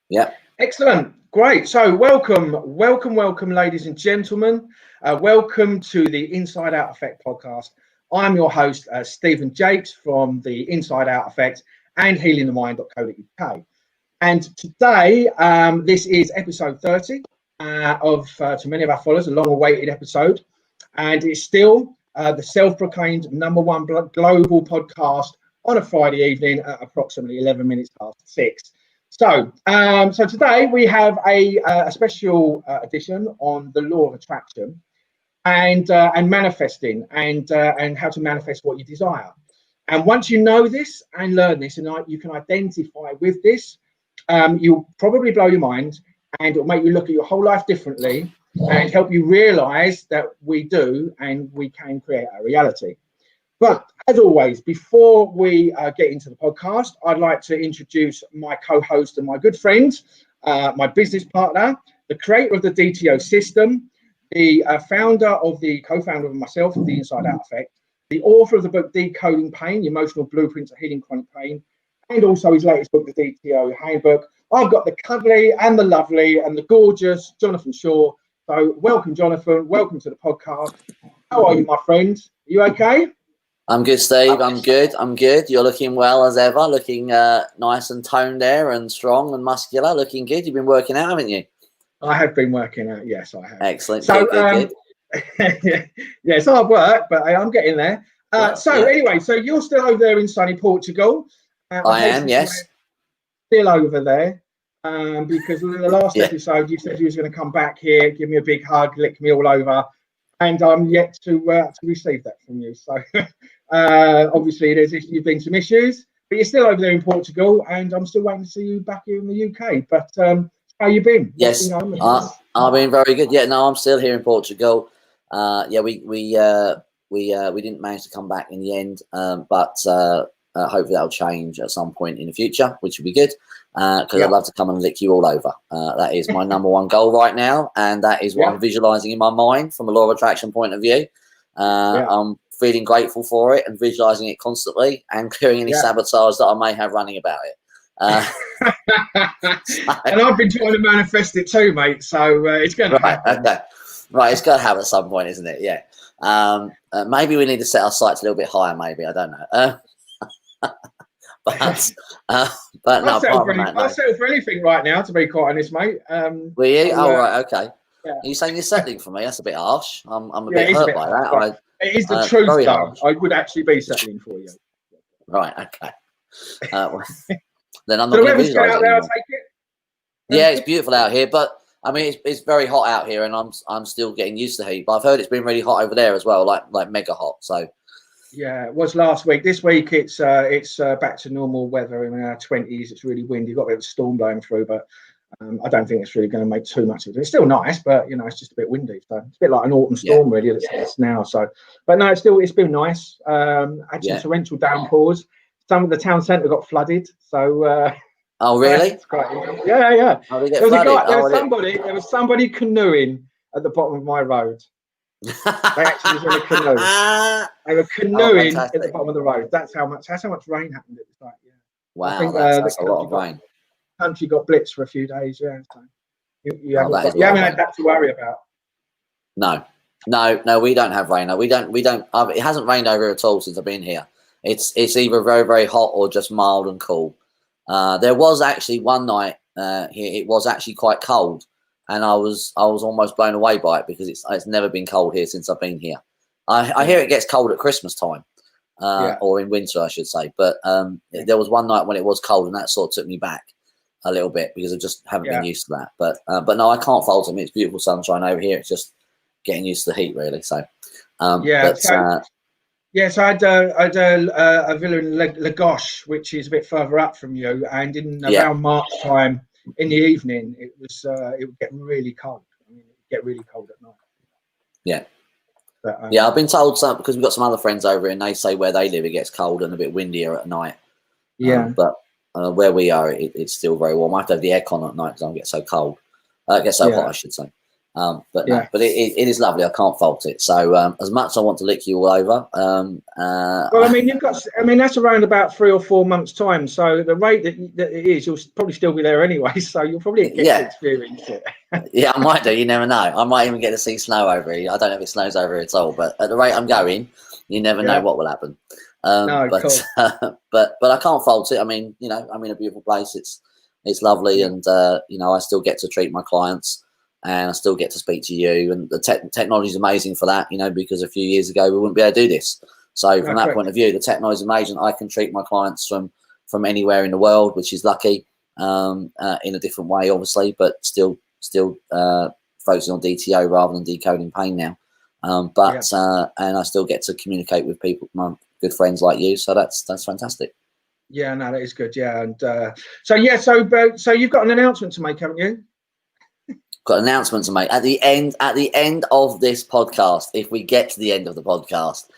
Yeah. Excellent. Great. So welcome, ladies and gentlemen. Welcome to the Inside Out Effect podcast. I'm your host, Stephen Jakes from the Inside Out Effect and healingthemind.co.uk. And today, this is episode 30 to many of our followers, a long-awaited episode. And it's still the self-proclaimed #1 global podcast on a Friday evening at approximately 11 minutes past 6. So today we have a special edition on the law of attraction and manifesting and how to manifest what you desire. And once you know this and learn this, and you can identify with this, you'll probably blow your mind, and it'll make you look at your whole life differently and help you realize that we do and we can create our reality. But as always, before we get into the podcast, I'd like to introduce my co-host and my good friend, my business partner, the creator of the DTO system, the co-founder of myself of the Inside Out Effect, the author of the book Decoding Pain, the Emotional Blueprints of Healing Chronic Pain, and also his latest book, the DTO Handbook. I've got the cuddly and the lovely and the gorgeous Jonathan Shaw. So welcome, Jonathan. Welcome to the podcast. How are you, my friend? Are you okay? I'm good, Steve. I'm good. You're looking well as ever, looking nice and toned there and strong and muscular, looking good. You've been working out, haven't you? I have been working out. Yes, I have. Excellent. So, good. Yeah, it's hard work, but I'm getting there. Anyway, so you're still over there in sunny Portugal. I am, yes. Still over there because in the last episode you said you was going to come back here, give me a big hug, lick me all over, and I'm yet to receive that from you. So obviously you've been some issues, but you're still over there in Portugal, and I'm still waiting to see you back here in the UK. But how you been? Yes, I've been very good. Yeah, no, I'm still here in Portugal. We didn't manage to come back in the end, but hopefully that'll change at some point in the future, which would be good. Because I'd love to come and lick you all over. That is my #1 goal right now, and that is what I'm visualizing in my mind from a law of attraction point of view. I'm feeling grateful for it and visualizing it constantly and clearing any sabotage that I may have running about it. And I've been trying to manifest it too, mate. So it's going to happen. Okay. Right, it's going to happen at some point, isn't it? Yeah. Maybe we need to set our sights a little bit higher. Maybe, I don't know. But no, I'll settle for anything right now, to be quite honest, mate. Will you? Right, okay. Yeah. Are you saying you're settling for me? That's a bit harsh. I'm a bit hurt by that. It is the truth, though. Harsh. I would actually be settling for you. Right, okay. Then I'm not going to visualize it anymore. Yeah, it's beautiful out here, but I mean, it's very hot out here, and I'm still getting used to heat. But I've heard it's been really hot over there as well, like mega hot. So. Yeah, it was last week. This week it's back to normal weather in our 20s. It's really windy. You've got a bit of a storm blowing through, but I don't think it's really going to make too much of it. It's still nice, but it's just a bit windy. So it's a bit like an autumn storm, really. It's now. So, but no, it's been nice. Had some torrential downpours. Some of the town centre got flooded. So. Oh really? Yeah. Oh, there was somebody canoeing at the bottom of my road. They actually was in a canoe. They were canoeing at the bottom of the road. That's how much rain happened at the time. Yeah. Wow, I think, that's a lot of rain. Country got blitzed for a few days. Yeah. So you haven't had that to worry about. No, we don't have rain. No, we don't. It hasn't rained over here at all since I've been here. It's either very, very hot or just mild and cool. There was actually one night here. It was actually quite cold. And I was almost blown away by it because it's never been cold here since I've been here. I hear it gets cold at Christmas time, or in winter, I should say. But there was one night when it was cold, and that sort of took me back a little bit because I just haven't been used to that. But no, I can't fault it. It's beautiful sunshine over here. It's just getting used to the heat, really. So So I had a villa in Lagos, which is a bit further up from you, and in around March time. In the evening, it would get really cold. I mean, it would get really cold at night. Yeah. But, I've been told because we've got some other friends over here, and they say where they live, it gets cold and a bit windier at night. Yeah. But where we are, it's still very warm. I have to have the aircon at night because I get so cold. It gets so hot, I should say. But Yeah. no, but it is lovely. I can't fault it. So as much as I want to lick you all over, Well, I mean, that's around about 3 or 4 months' time. So the rate that it is, you'll probably still be there anyway. So you'll probably get to experience it. Yeah, I might do. You never know. I might even get to see snow over here. I don't know if it snows over here at all, but at the rate I'm going, you never know what will happen. No, but cool. but I can't fault it. I mean, I'm in a beautiful place. It's lovely, and I still get to treat my clients, and I still get to speak to you. And the technology is amazing for that, because a few years ago we wouldn't be able to do this. So from that point of view, the technology is amazing. I can treat my clients from anywhere in the world, which is lucky, in a different way, obviously, but still focusing on DTO rather than decoding pain now. And I still get to communicate with people, my good friends like you. So that's fantastic. Yeah, no, that is good. Yeah, and so you've got an announcement to make, haven't you? Got an announcement to make at the end of this podcast. If we get to the end of the podcast,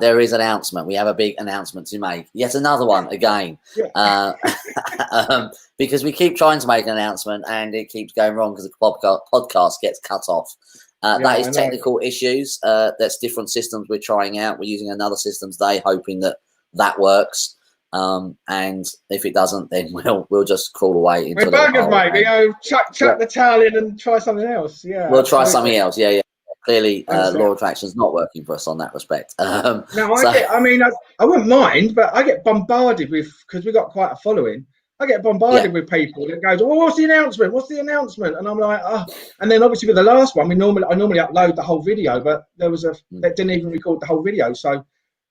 there is an announcement. We have a big announcement to make. Yet another one again, because we keep trying to make an announcement and it keeps going wrong because the podcast gets cut off. That is technical issues. That's different systems we're trying out. We're using another system today, hoping that works. And if it doesn't, then we'll just crawl away into the buggers, maybe. Chuck the towel in and try something else. Yeah, we'll try something else. Yeah. Clearly, law of attraction is not working for us on that respect. I wouldn't mind, but I get bombarded with, because we've got quite a following. I get bombarded with people that goes, "Oh, what's the announcement? What's the announcement?" And I'm like, "Oh." And then obviously with the last one, I normally upload the whole video, but there was that didn't even record the whole video, so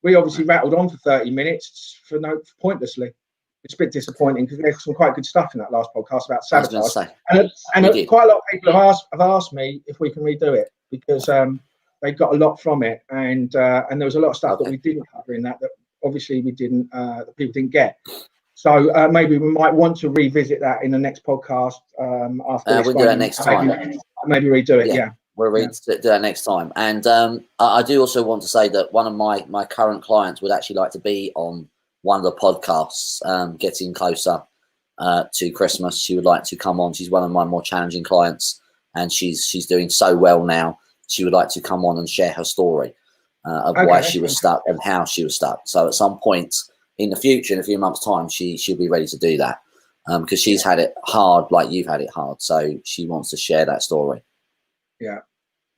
we obviously rattled on for 30 minutes pointlessly. It's a bit disappointing because there's some quite good stuff in that last podcast about sabotage. And quite a lot of people have asked me if we can redo it because they got a lot from it, and there was a lot of stuff that we didn't cover in that obviously we didn't that people didn't get. So maybe we might want to revisit that in the next podcast after. We'll do that next time. Maybe redo it. Yeah. We'll do that next time. And I do also want to say that one of my current clients would actually like to be on one of the podcasts, getting closer to Christmas. She would like to come on. She's one of my more challenging clients, and she's doing so well now. She would like to come on and share her story of why she was stuck and how she was stuck. So at some point in the future, in a few months' time, she'll be ready to do that because she's had it hard like you've had it hard. So she wants to share that story.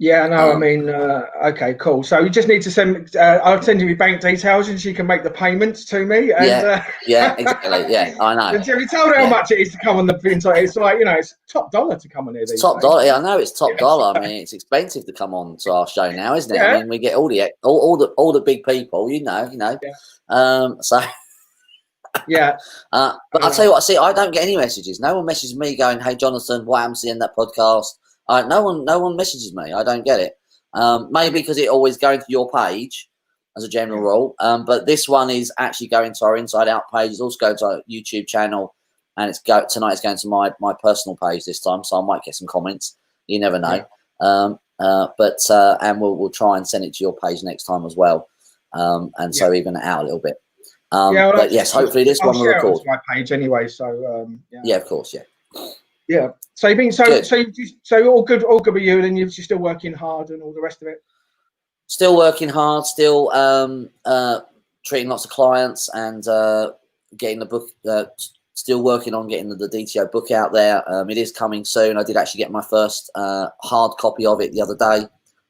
Yeah, no, I mean, okay, cool. So you just need to send, I'll send you bank details and she can make the payments to me. And, exactly. Yeah, I know. Have you told her how much it is to come on the inside? It's like, it's top dollar to come on here. It's top dollar. I know it's top dollar. I mean, it's expensive to come on to our show now, isn't it? I mean, we get all the big people, so. But I'll tell you what, I don't get any messages. No one messages me going, "Hey, Jonathan, what happens to the end of that podcast?" No one messages me. I don't get it. Maybe because it always going to your page as a general rule. But this one is actually going to our Inside Out page. It's also going to our YouTube channel, and tonight it's going to my personal page this time. So I might get some comments. You never know. And we'll try and send it to your page next time as well. So even out a little bit. But yes, hopefully this one will record. My page anyway. So of course, Yeah. So you've been so all good with you, and you're still working hard and all the rest of it. Still working hard, still treating lots of clients and getting the book. Still working on getting the DTO book out there. It is coming soon. I did actually get my first hard copy of it the other day.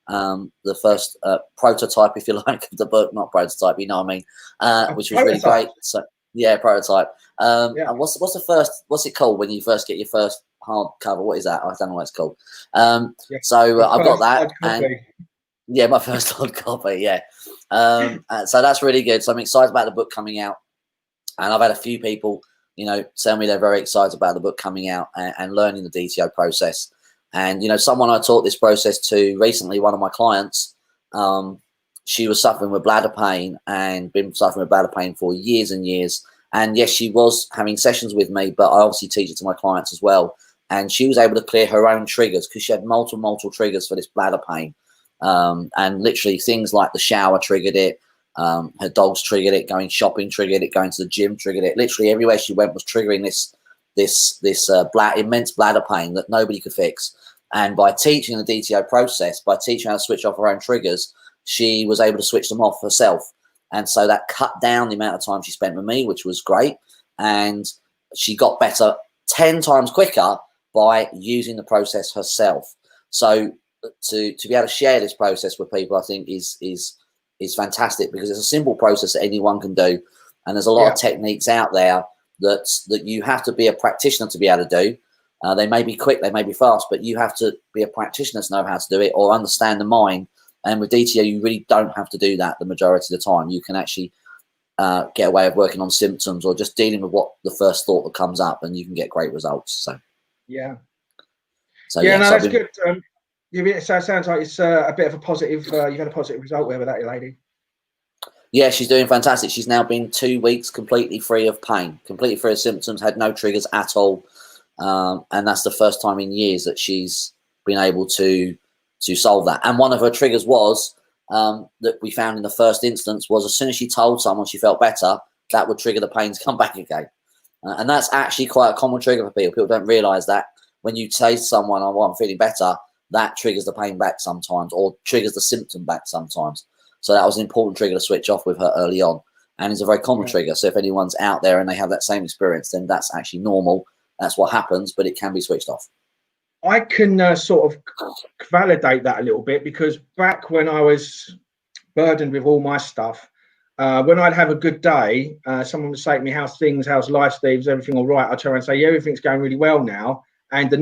The first prototype, if you like, of the book, not prototype, you know what I mean? Which was really great. So prototype. And what's the first? What's it called when you first get your first hardcover? What is that? I don't know what it's called. So I've got that, and my first hard copy. So that's really good. So I'm excited about the book coming out, and I've had a few people, tell me they're very excited about the book coming out and learning the DTO process. And someone I taught this process to recently, one of my clients, she was suffering with bladder pain and been suffering with bladder pain for years and years. And yes, she was having sessions with me, but I obviously teach it to my clients as well. And she was able to clear her own triggers because she had multiple triggers for this bladder pain. And literally things like the shower triggered it. Her dogs triggered it. Going shopping triggered it. Going to the gym triggered it. Literally everywhere she went was triggering this immense bladder pain that nobody could fix. And by teaching the DTO process, by teaching her to switch off her own triggers, she was able to switch them off herself. And so that cut down the amount of time she spent with me, which was great. And she got better 10 times quicker by using the process herself. So to be able to share this process with people, I think is fantastic, because it's a simple process that anyone can do. And there's a lot of techniques out there that you have to be a practitioner to be able to do. They may be quick, they may be fast, but you have to be a practitioner to know how to do it or understand the mind. And with DTO, you really don't have to do that the majority of the time. You can actually get away with working on symptoms or just dealing with what the first thought that comes up, and you can get great results. So yeah, so no, so that's good. So it sounds like it's a bit of a positive. You've had a positive result there with that lady. Yeah, she's doing fantastic. She's now been 2 weeks completely free of pain, completely free of symptoms, had no triggers at all. And that's the first time in years that she's been able to solve that. And one of her triggers was that we found in the first instance was, as soon as she told someone she felt better, that would trigger the pain to come back again. And that's actually quite a common trigger for people. People don't realise that when you say to someone, "Oh, well, I'm feeling better," that triggers the pain back sometimes, or triggers the symptom back sometimes. So that was an important trigger to switch off with her early on, and it's a very common trigger. So if anyone's out there and they have that same experience, then that's actually normal. That's what happens, but it can be switched off. I can sort of validate that a little bit, because back when I was burdened with all my stuff, when I'd have a good day, someone would say to me, how's life, Steve? Is everything all right? I'd turn around and say, yeah, everything's going really well now. And within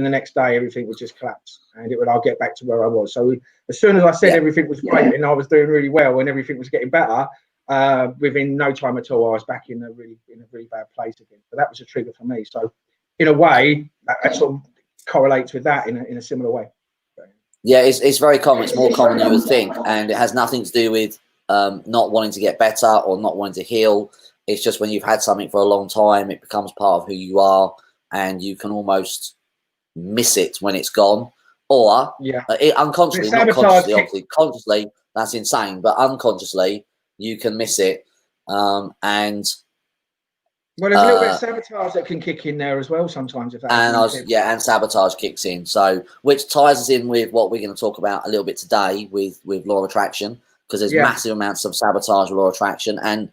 the next day, everything would just collapse, and I'll get back to where I was. So as soon as I said everything was great and I was doing really well and everything was getting better, within no time at all, I was back in a really bad place again. So that was a trigger for me. So in a way, that sort of correlates with that in a similar way. Yeah, it's very common. It's more common than you would think, and it has nothing to do with not wanting to get better or not wanting to heal. It's just when you've had something for a long time, it becomes part of who you are, and you can almost miss it when it's gone, or unconsciously, not consciously. Obviously, consciously that's insane, but unconsciously you can miss it. And well, there's a little bit of sabotage that can kick in there as well sometimes. And sabotage kicks in. So, which ties us in with what we're going to talk about a little bit today with law of attraction, because there's massive amounts of sabotage with law of attraction, and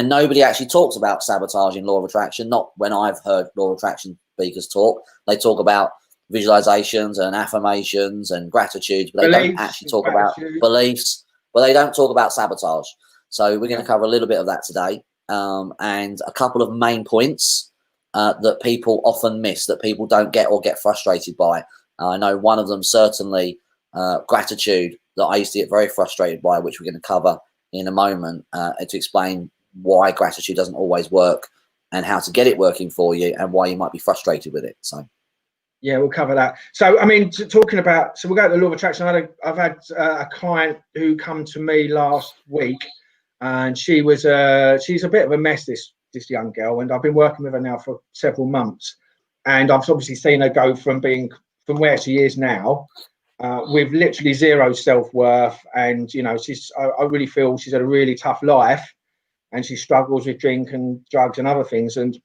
nobody actually talks about sabotage in law of attraction. Not when I've heard law of attraction speakers talk. They talk about visualizations and affirmations and gratitude, but they don't actually talk about beliefs, but they don't talk about sabotage. So we're going to cover a little bit of that today, and a couple of main points that people often miss, that people don't get or get frustrated by. I know one of them certainly, gratitude, that I used to get very frustrated by, which we're going to cover in a moment, to explain why gratitude doesn't always work and how to get it working for you and why you might be frustrated with it. So yeah, we'll cover that. So I mean, talking about, so we'll go to the law of attraction. I've had a client who come to me last week, and she's a bit of a mess, this young girl, and I've been working with her now for several months, and I've obviously seen her go from where she is now, with literally zero self-worth, and I really feel she's had a really tough life, and she struggles with drink and drugs and other things, and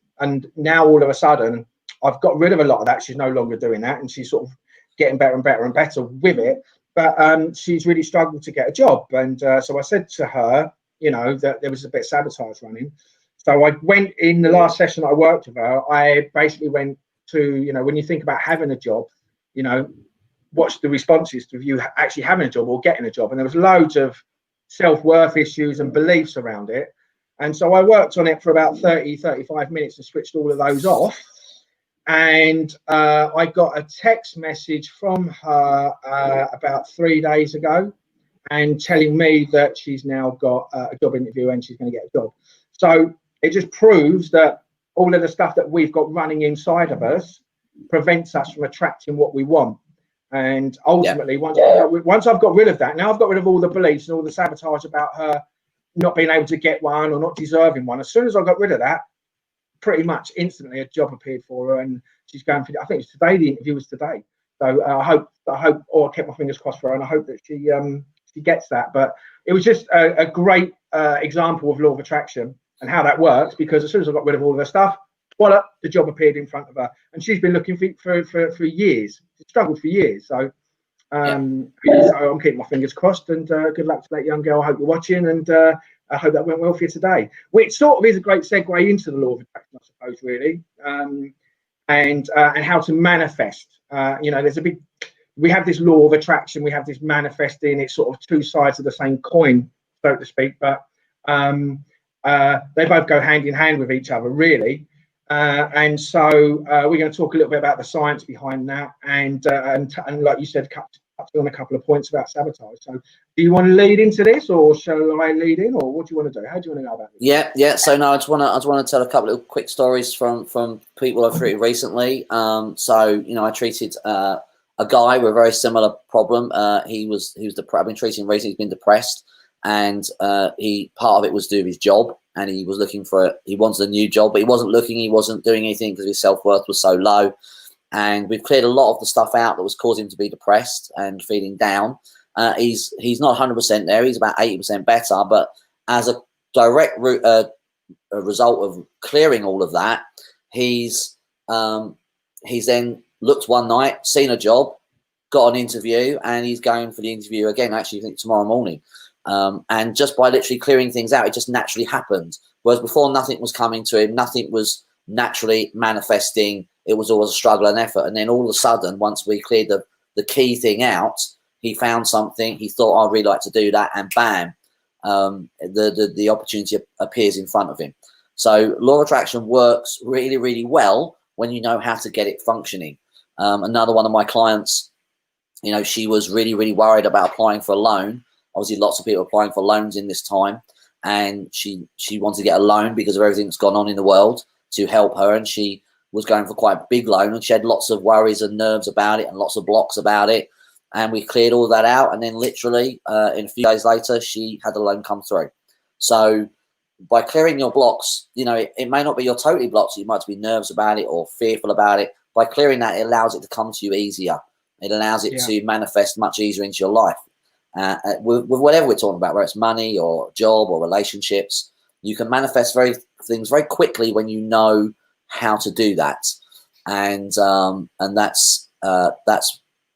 now all of a sudden I've got rid of a lot of that. She's no longer doing that, and she's sort of getting better and better and better with it, but she's really struggled to get a job. And so I said to her, that there was a bit of sabotage running. So I went, in the last session I worked with her, I basically went to, when you think about having a job, what's the responses to you actually having a job or getting a job? And there was loads of self-worth issues and beliefs around it. And so I worked on it for about 35 minutes and switched all of those off. And I got a text message from her about 3 days ago, and telling me that she's now got a job interview and she's going to get a job. So it just proves that all of the stuff that we've got running inside of us prevents us from attracting what we want. And ultimately, once I've got rid of that, now I've got rid of all the beliefs and all the sabotage about her not being able to get one or not deserving one. As soon as I got rid of that, pretty much instantly a job appeared for her, and she's going for, I think it's today, the interview was today. So I hope, or I kept my fingers crossed for her, and I hope that she gets that. But it was just a great example of law of attraction and how that works, because as soon as I got rid of all of her stuff, voila, the job appeared in front of her, and she's been looking for years. She struggled for years. So, so I'm keeping my fingers crossed, and good luck to that young girl. I hope you're watching, and I hope that went well for you today. Which sort of is a great segue into the law of attraction, I suppose, really, and how to manifest. There's a big. We have this law of attraction. We have this manifesting. It's sort of two sides of the same coin, so to speak, but they both go hand in hand with each other, really. And so we're going to talk a little bit about the science behind that, and like you said, touch on a couple of points about sabotage. So, do you want to lead into this, or shall I lead in, or what do you want to do? How do you want to go about this? Yeah. So no, I just want to tell a couple of quick stories from people I've treated recently. I treated a guy with a very similar problem. He was I've been treating him recently. He's been depressed, and part of it was to do with his job, and he was looking he wanted a new job, but he wasn't looking, he wasn't doing anything because his self-worth was so low. And we've cleared a lot of the stuff out that was causing him to be depressed and feeling down. He's not 100% there. He's about 80% better, but as a direct result of clearing all of that, he's then looked one night, seen a job, got an interview, and he's going for the interview again, actually, I think tomorrow morning. And just by literally clearing things out, it just naturally happened. Whereas before, nothing was coming to him, nothing was naturally manifesting. It was always a struggle and effort. And then all of a sudden, once we cleared the key thing out, he found something. He thought, I'd really like to do that. And bam, the opportunity appears in front of him. So law of attraction works really, really well when you know how to get it functioning. Another one of my clients, she was really, really worried about applying for a loan. Obviously, lots of people applying for loans in this time. And she wanted to get a loan because of everything that's gone on in the world to help her. And she was going for quite a big loan, and she had lots of worries and nerves about it and lots of blocks about it. And we cleared all that out. And then literally in a few days later, she had the loan come through. So by clearing your blocks, it may not be you're totally blocked. You might be nervous about it or fearful about it. By clearing that, it allows it to come to you easier. It allows it to manifest much easier into your life. With whatever we're talking about, whether it's money or job or relationships, you can manifest things very quickly when you know how to do that. And that's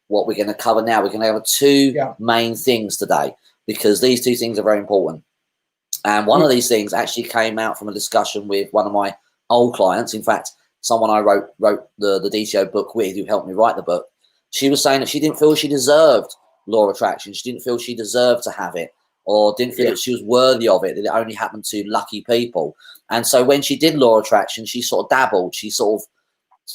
what we're going to cover now. We're going to have two main things today, because these two things are very important. And one of these things actually came out from a discussion with one of my old clients. In fact, someone I wrote the DTO book with, who helped me write the book. She was saying that she didn't feel she deserved law of attraction. She didn't feel she deserved to have it, or didn't feel that she was worthy of it, that it only happened to lucky people. And so when she did law of attraction, she sort of dabbled. She sort of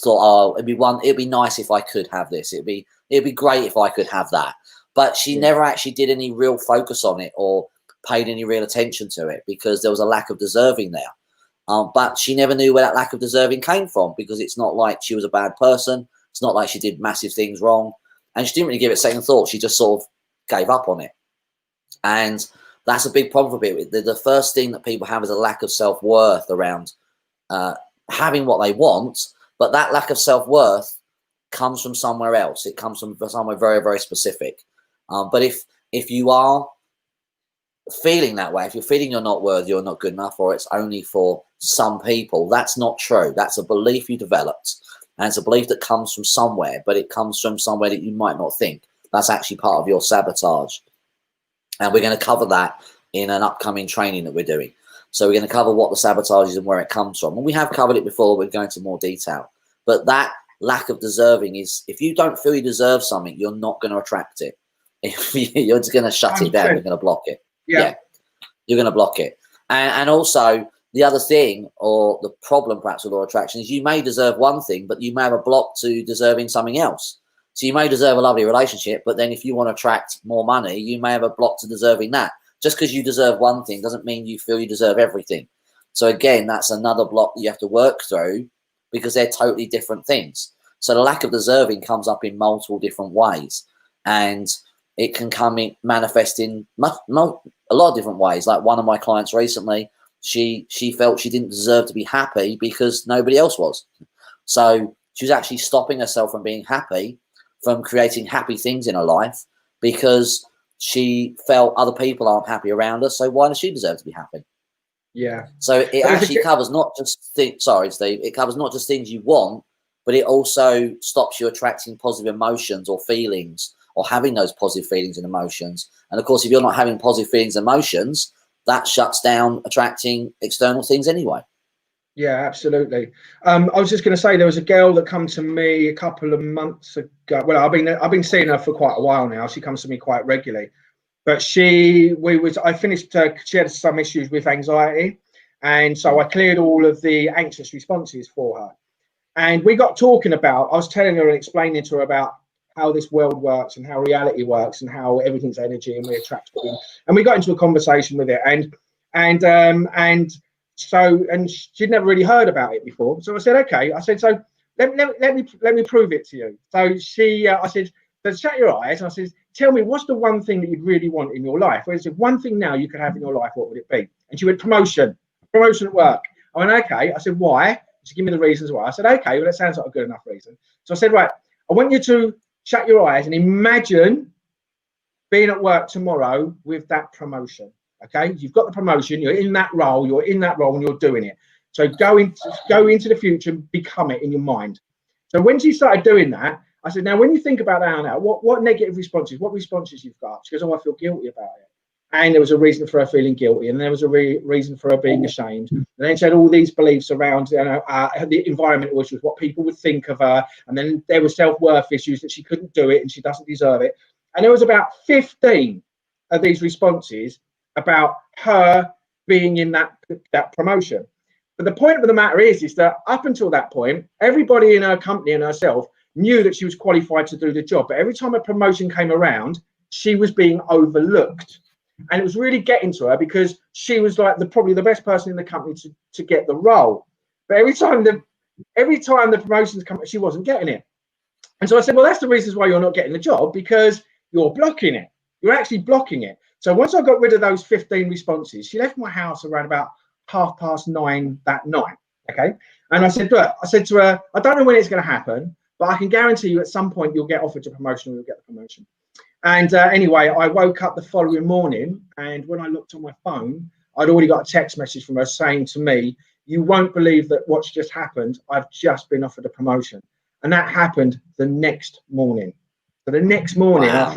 thought, oh, it'd be nice if I could have this. It'd be great if I could have that. But she never actually did any real focus on it or paid any real attention to it, because there was a lack of deserving there. But she never knew where that lack of deserving came from, because it's not like she was a bad person. It's not like she did massive things wrong. And she didn't really give it second thought. She just sort of gave up on it. And that's a big problem for people. The first thing that people have is a lack of self-worth around having what they want. But that lack of self-worth comes from somewhere else. It comes from somewhere very, very specific. But if you are feeling that way, if you're feeling you're not worthy or not good enough, or it's only for some people, that's not true. That's a belief you developed. And it's a belief that comes from somewhere, but it comes from somewhere that you might not think. That's actually part of your sabotage. And we're going to cover that in an upcoming training that we're doing. So we're going to cover what the sabotage is and where it comes from. And we have covered it before, we're going into more detail. But that lack of deserving is, if you don't feel you deserve something, you're not going to attract it. You're just going to shut it down. You're going to block it. Yeah. You're going to block it. And also, the other thing, or the problem perhaps with law of attraction, is you may deserve one thing, but you may have a block to deserving something else. So you may deserve a lovely relationship, but then if you want to attract more money, you may have a block to deserving that. Just because you deserve one thing doesn't mean you feel you deserve everything. So again, that's another block that you have to work through, because they're totally different things. So the lack of deserving comes up in multiple different ways, and it can come in manifest in a lot of different ways. Like one of my clients recently, she felt she didn't deserve to be happy because nobody else was. So she was actually stopping herself from being happy, from creating happy things in her life, because she felt other people aren't happy around her. So why does she deserve to be happy? Yeah. So it actually covers not just things. Sorry, Steve. It covers not just things you want, but it also stops you attracting positive emotions or feelings, or having those positive feelings and emotions. And of course, if you're not having positive feelings and emotions, that shuts down attracting external things anyway. Yeah, absolutely. I was just going to say, there was a girl that come to me a couple of months ago. Well, I've been seeing her for quite a while now. She comes to me quite regularly. But I finished. She had some issues with anxiety, and so I cleared all of the anxious responses for her. And we got talking about. I was telling her and explaining to her about how this world works and how reality works and how everything's energy and we attract it. And we got into a conversation with it, and she'd never really heard about it before. So I said, okay. I said, so let me prove it to you. So I said, so shut your eyes. And I said, tell me, what's the one thing that you'd really want in your life? Well, I said, one thing now you could have in your life, what would it be? And she went, promotion at work. I went, okay. I said, why? She gave me the reasons why. I said, okay, well, that sounds like a good enough reason. So I said, right, I want you to shut your eyes and imagine being at work tomorrow with that promotion. Okay, you've got the promotion, you're in that role, and you're doing it. So go into the future and become it in your mind. So when she started doing that, I said, now when you think about that now, what negative responses, what responses you've got? She goes, oh, I feel guilty about it. And there was a reason for her feeling guilty, and there was a reason for her being ashamed. And then she had all these beliefs around, the environmental issues, what people would think of her, and then there were self-worth issues that she couldn't do it and she doesn't deserve it. And there was about 15 of these responses about her being in that promotion. But the point of the matter is that up until that point, everybody in her company and herself knew that she was qualified to do the job. But every time a promotion came around, she was being overlooked. And it was really getting to her because she was like probably the best person in the company to get the role. But every time the promotions come, she wasn't getting it. And so I said, well, that's the reasons why you're not getting the job, because you're blocking it. You're actually blocking it. So once I got rid of those 15 responses, she left my house around about 9:30 that night. Okay. And I said, look, I said to her, I don't know when it's going to happen, but I can guarantee you at some point you'll get offered a promotion or you'll get the promotion. And anyway, I woke up the following morning, and when I looked on my phone, I'd already got a text message from her saying to me, you won't believe that what's just happened. I've just been offered a promotion. And that happened the next morning. So the next morning, wow.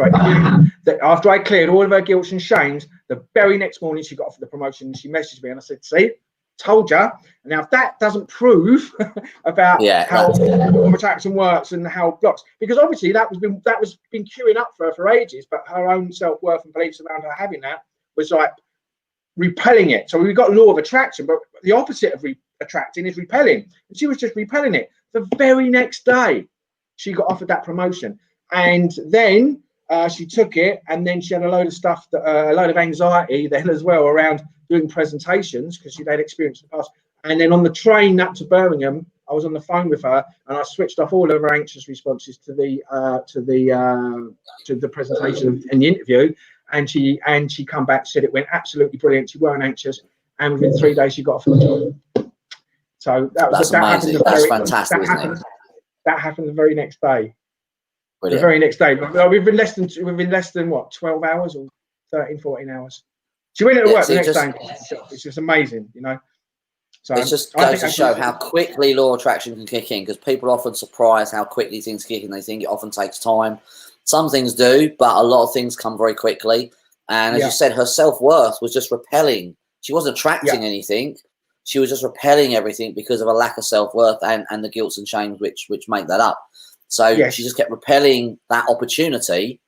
after I cleared all of her guilt and shames, the very next morning she got offered the promotion, and she messaged me and I said, see, told you. And now if that doesn't prove about how law of attraction works and how it blocks, because obviously that was been queuing up for her for ages, but her own self-worth and beliefs around her having that was like repelling it. So we've got law of attraction, but the opposite of attracting is repelling, and she was just repelling it. The very next day she got offered that promotion, and then she took it, and then she had a load of stuff, a load of anxiety then as well around doing presentations because she'd had experience in the past. And then on the train up to Birmingham, I was on the phone with her, and I switched off all of her anxious responses to the presentation and the interview. And she come back, said it went absolutely brilliant. She weren't anxious, and within 3 days she got offered the job. So that's amazing. That's fantastic. That happened the very next day. Brilliant. The very next day. Within less than what, 12 hours or 13, 14 hours. She went to work the next day. It's just amazing, you know. So it just goes to show how quickly law of attraction can kick in, because people are often surprised how quickly things kick in. They think it often takes time. Some things do, but a lot of things come very quickly. And as you said, her self-worth was just repelling. She wasn't attracting anything. She was just repelling everything because of a lack of self-worth and the guilt and shame which make that up. So she just kept repelling that opportunity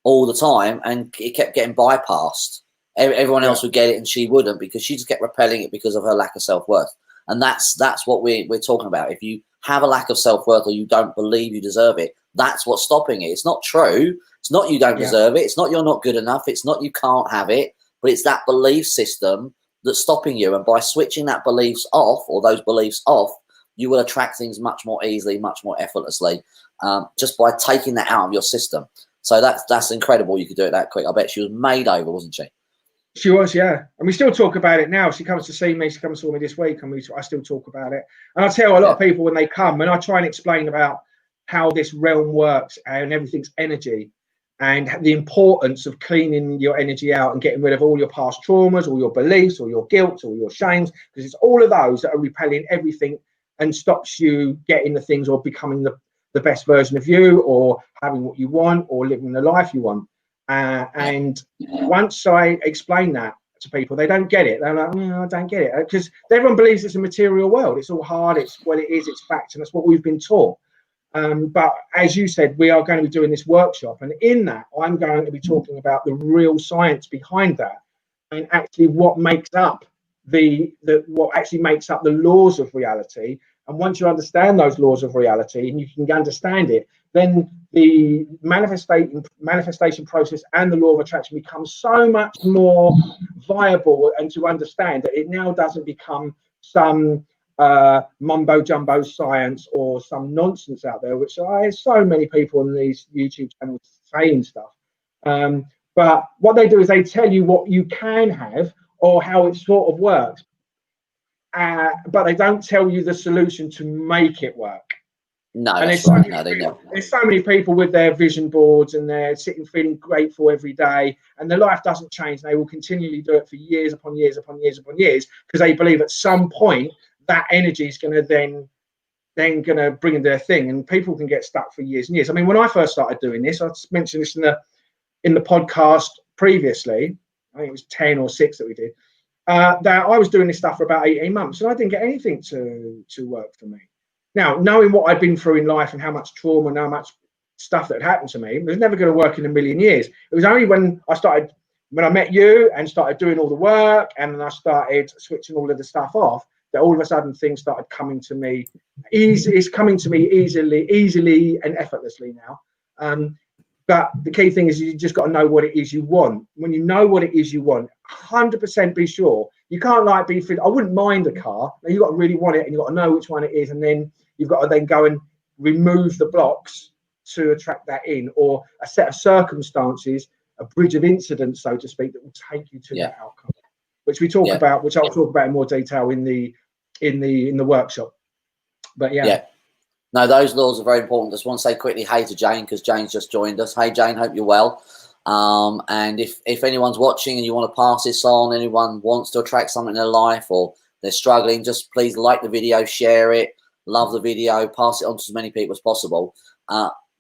all the time, and it kept getting bypassed. Everyone else would get it and she wouldn't, because she just kept repelling it because of her lack of self-worth. And that's what we're talking about. If you have a lack of self-worth or you don't believe you deserve it, that's what's stopping it. It's not true. It's not you don't deserve it. It's not you're not good enough. It's not you can't have it. But it's that belief system that's stopping you. And by switching that beliefs off, or those beliefs off, you will attract things much more easily, much more effortlessly, just by taking that out of your system. So that's incredible. You could do it that quick. I bet she was made over, wasn't she? She was, yeah. And we still talk about it now. She comes to see me. She comes to me this week, and I still talk about it. And I tell a lot of people when they come, and I try and explain about how this realm works and everything's energy. and the importance of cleaning your energy out and getting rid of all your past traumas, all your beliefs, or your guilt, or your shames, because it's all of those that are repelling everything and stops you getting the things or becoming the best version of you, or having what you want, or living the life you want. And once I explain that to people, they don't get it. They're like, I don't get it, because everyone believes it's a material world. It's all hard. It's what it is. It's fact, and that's what we've been taught. But as you said, we are going to be doing this workshop, and in that, I'm going to be talking about the real science behind that, and actually what makes up what actually makes up the laws of reality. And once you understand those laws of reality and you can understand it, then the manifestation process and the law of attraction becomes so much more viable, and to understand that it now doesn't become some mumbo jumbo science or some nonsense out there, which so many people on these YouTube channels saying stuff. But what they do is they tell you what you can have or how it sort of works, but they don't tell you the solution to make it work. No, and that's right. No, they don't. There's so many people with their vision boards, and they're sitting feeling grateful every day, and their life doesn't change. They will continually do it for years upon years upon years upon years, because they believe at some point that energy is going to then going to bring their thing, and people can get stuck for years and years. I mean, when I first started doing this, I mentioned this in the podcast previously. I think it was 10 or 6 that we did. That I was doing this stuff for about 18 months, and I didn't get anything to work for me. Now, knowing what I'd been through in life and how much trauma and how much stuff that had happened to me, it was never going to work in a million years. It was only when I met you and started doing all the work, and then I started switching all of the stuff off, that all of a sudden things started coming to me. It's coming to me easily and effortlessly now. But the key thing is, you just got to know what it is you want. When you know what it is you want, 100% be sure. You can't I wouldn't mind a car. You've got to really want it, and you've got to know which one it is, and then you've got to then go and remove the blocks to attract that in, or a set of circumstances, a bridge of incidents, so to speak, that will take you to that outcome, which we talk about, which I'll talk about in more detail in the workshop. But no, those laws are very important. Just want to say quickly hey to Jane, because Jane's just joined us. Hey Jane, hope you're well. And if anyone's watching and you want to pass this on, anyone wants to attract something in their life, or they're struggling, just please like the video, share it, love the video, pass it on to as many people as possible.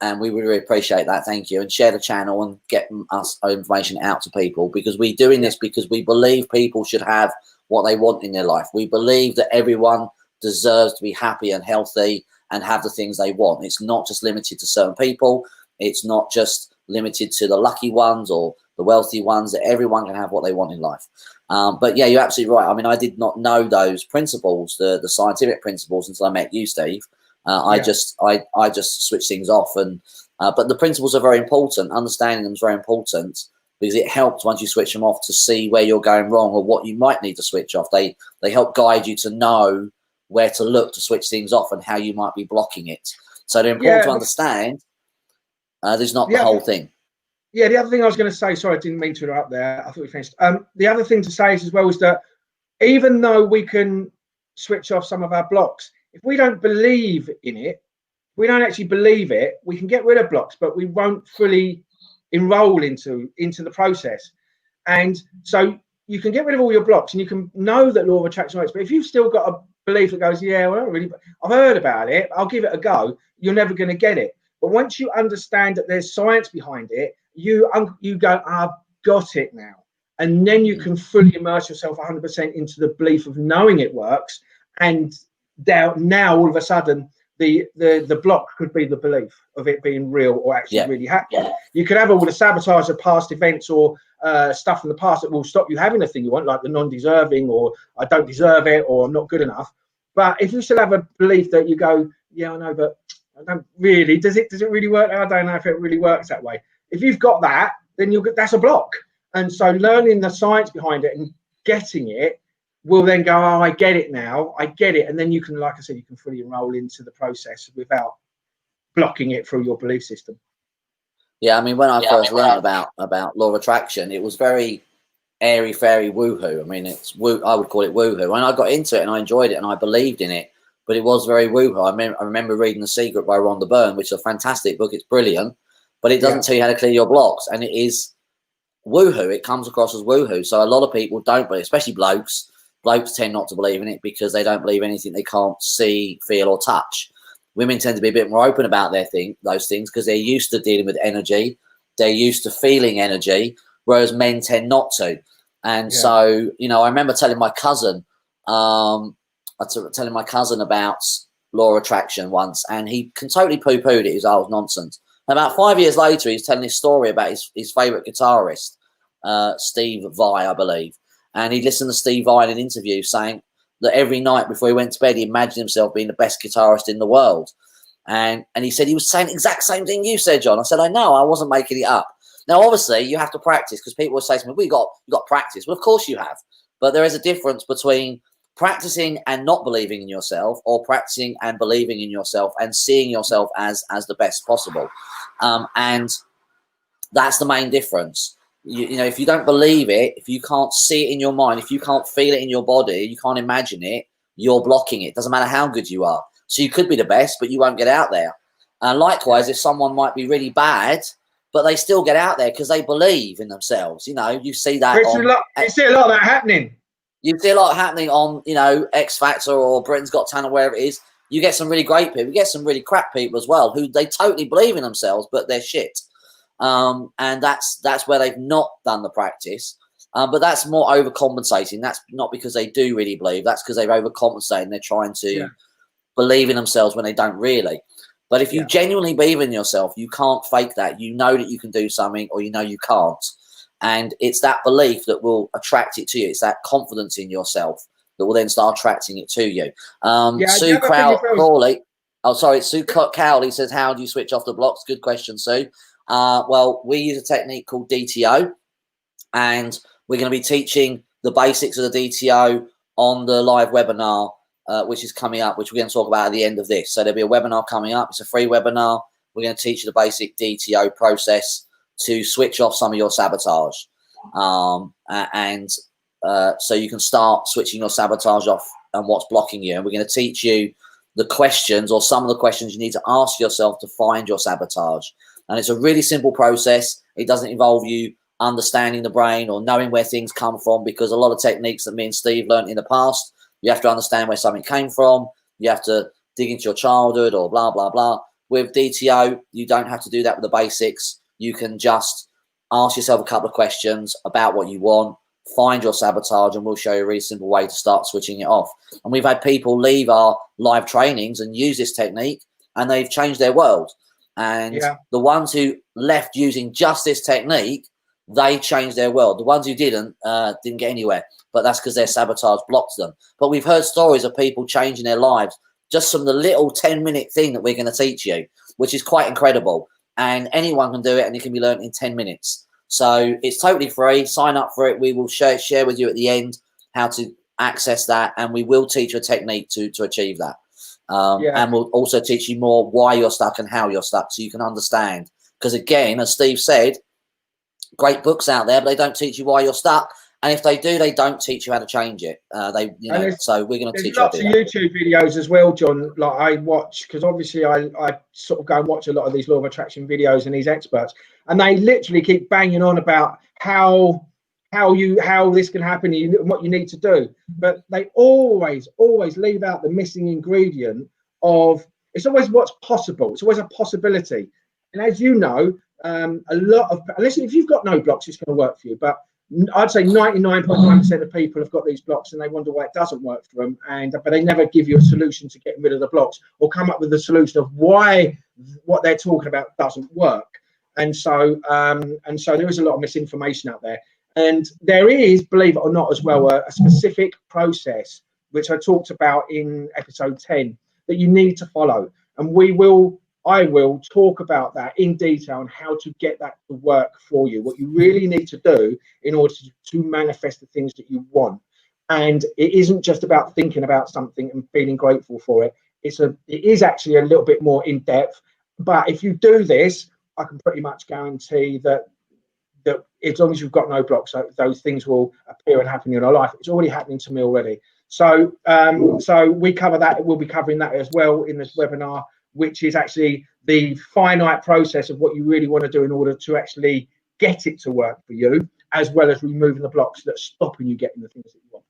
And we would really appreciate that. Thank you. And share the channel and get us information out to people, because we're doing this because we believe people should have what they want in their life. We believe that everyone deserves to be happy and healthy and have the things they want. It's not just limited to certain people. It's not just limited to the lucky ones or the wealthy ones, that everyone can have what they want in life. But yeah, you're absolutely right. I mean, I did not know those principles, the scientific principles, until I met you, Steve. I just switched things off, and but the principles are very important. Understanding them is very important, because it helps once you switch them off to see where you're going wrong or what you might need to switch off. They help guide you to know where to look to switch things off and how you might be blocking it. So they're important to understand. There's not the whole thing. Yeah, the other thing I was going to say, sorry, I didn't mean to interrupt there. I thought we finished. The other thing to say is, as well, is that even though we can switch off some of our blocks, if we don't believe in it, we don't actually believe it, we can get rid of blocks, but we won't fully enroll into the process. And so you can get rid of all your blocks, and you can know that law of attraction works. But if you've still got a belief that goes, yeah, well, I've heard about it, I'll give it a go, you're never going to get it. But once you understand that there's science behind it, you go, I've got it now. And then you can fully immerse yourself 100% into the belief of knowing it works. And now all of a sudden, the block could be the belief of it being real or actually really happening. You could have all the sabotage of past events or stuff from the past that will stop you having the thing you want, like the non-deserving, or I don't deserve it, or I'm not good enough. But if you still have a belief that you go, yeah, I know, but I don't really, does it really work? I don't know if it really works that way. If you've got that, then that's a block. And so learning the science behind it and getting it will then go, oh, I get it now, I get it. And then you can, like I said, you can fully enroll into the process without blocking it through your belief system. Yeah, I mean, when I first learned about law of attraction, it was very airy fairy woohoo. I mean, I would call it woohoo. And I got into it and I enjoyed it and I believed in it, but it was very woohoo. I remember reading The Secret by Rhonda Byrne, which is a fantastic book. It's brilliant, but it doesn't tell you how to clear your blocks, and it is woohoo. It comes across as woohoo. So a lot of people don't believe, especially blokes. Blokes tend not to believe in it because they don't believe anything they can't see, feel, or touch. Women tend to be a bit more open about those things because they're used to dealing with energy. They're used to feeling energy, whereas men tend not to. And so, you know, I remember telling my cousin, about law of attraction once, and he totally poo-pooed it. He was, oh, it was nonsense. And about 5 years later, he's telling this story about his favourite guitarist, Steve Vai, I believe. And he listened to Steve Vai in an interview saying that every night before he went to bed, he imagined himself being the best guitarist in the world. And he said he was saying the exact same thing you said, John. I said, I know, I wasn't making it up. Now, obviously, you have to practice, because people will say to me, you got practice. Well, of course you have. But there is a difference between practicing and not believing in yourself, or practicing and believing in yourself and seeing yourself as the best possible. And that's the main difference. You know, if you don't believe it, if you can't see it in your mind, if you can't feel it in your body, you can't imagine it, you're blocking it. Doesn't matter how good you are. So you could be the best, but you won't get out there. And likewise, if someone might be really bad, but they still get out there because they believe in themselves. You know, you see that. You see a lot of that happening. You see a lot happening on, you know, X Factor or Britain's Got Talent, wherever it is. You get some really great people. You get some really crap people as well who they totally believe in themselves, but they're shit. And that's where they've not done the practice. But that's more overcompensating. That's not because they do really believe. That's because they've overcompensated and they're trying to believe in themselves when they don't really. But if you genuinely believe in yourself, you can't fake that. You know that you can do something, or you know you can't. And it's that belief that will attract it to you. It's that confidence in yourself that will then start attracting it to you. Sue Cowley. Oh, sorry, Sue Cowley says, how do you switch off the blocks? Good question, Sue. Well, we use a technique called DTO, and we're going to be teaching the basics of the DTO on the live webinar, which is coming up, which we're going to talk about at the end of this. So there'll be a webinar coming up. It's a free webinar. We're going to teach you the basic DTO process to switch off some of your sabotage. So you can start switching your sabotage off and what's blocking you. And we're going to teach you the questions, or some of the questions you need to ask yourself to find your sabotage. And it's a really simple process. It doesn't involve you understanding the brain or knowing where things come from, because a lot of techniques that me and Steve learned in the past, you have to understand where something came from. You have to dig into your childhood or blah, blah, blah. With DTO, you don't have to do that with the basics. You can just ask yourself a couple of questions about what you want, find your sabotage, and we'll show you a really simple way to start switching it off. And we've had people leave our live trainings and use this technique, and they've changed their world. And the ones who left using just this technique, they changed their world. The ones who didn't get anywhere, but that's because their sabotage blocked them. But we've heard stories of people changing their lives just from the little 10-minute thing that we're going to teach you, which is quite incredible. And anyone can do it, and it can be learned in 10 minutes. So it's totally free. Sign up for it. We will share with you at the end how to access that, and we will teach you a technique to achieve that. And we'll also teach you more why you're stuck and how you're stuck, so you can understand. Because again, as Steve said, great books out there, but they don't teach you why you're stuck. And if they do, they don't teach you how to change it. So we're going to teach you. Lots of YouTube videos as well, John. Like I watch, because obviously I sort of go and watch a lot of these law of attraction videos and these experts, and they literally keep banging on about how this can happen and what you need to do. But they always leave out the missing ingredient of, it's always what's possible. It's always a possibility. And as you know, a lot of, listen, if you've got no blocks, it's going to work for you. But I'd say 99.9% of people have got these blocks and they wonder why it doesn't work for them. But they never give you a solution to getting rid of the blocks, or come up with a solution of why what they're talking about doesn't work. And so there is a lot of misinformation out there. And there is, believe it or not, as well, a specific process, which I talked about in episode 10, that you need to follow. And I will talk about that in detail and how to get that to work for you, what you really need to do in order to manifest the things that you want. And it isn't just about thinking about something and feeling grateful for it. It is actually a little bit more in depth. But if you do this, I can pretty much guarantee that as long as you've got no blocks, those things will appear and happen in your life. It's already happening to me already. So we cover that. We'll be covering that as well in this webinar, which is actually the finite process of what you really want to do in order to actually get it to work for you, as well as removing the blocks that are stopping you getting the things that you want.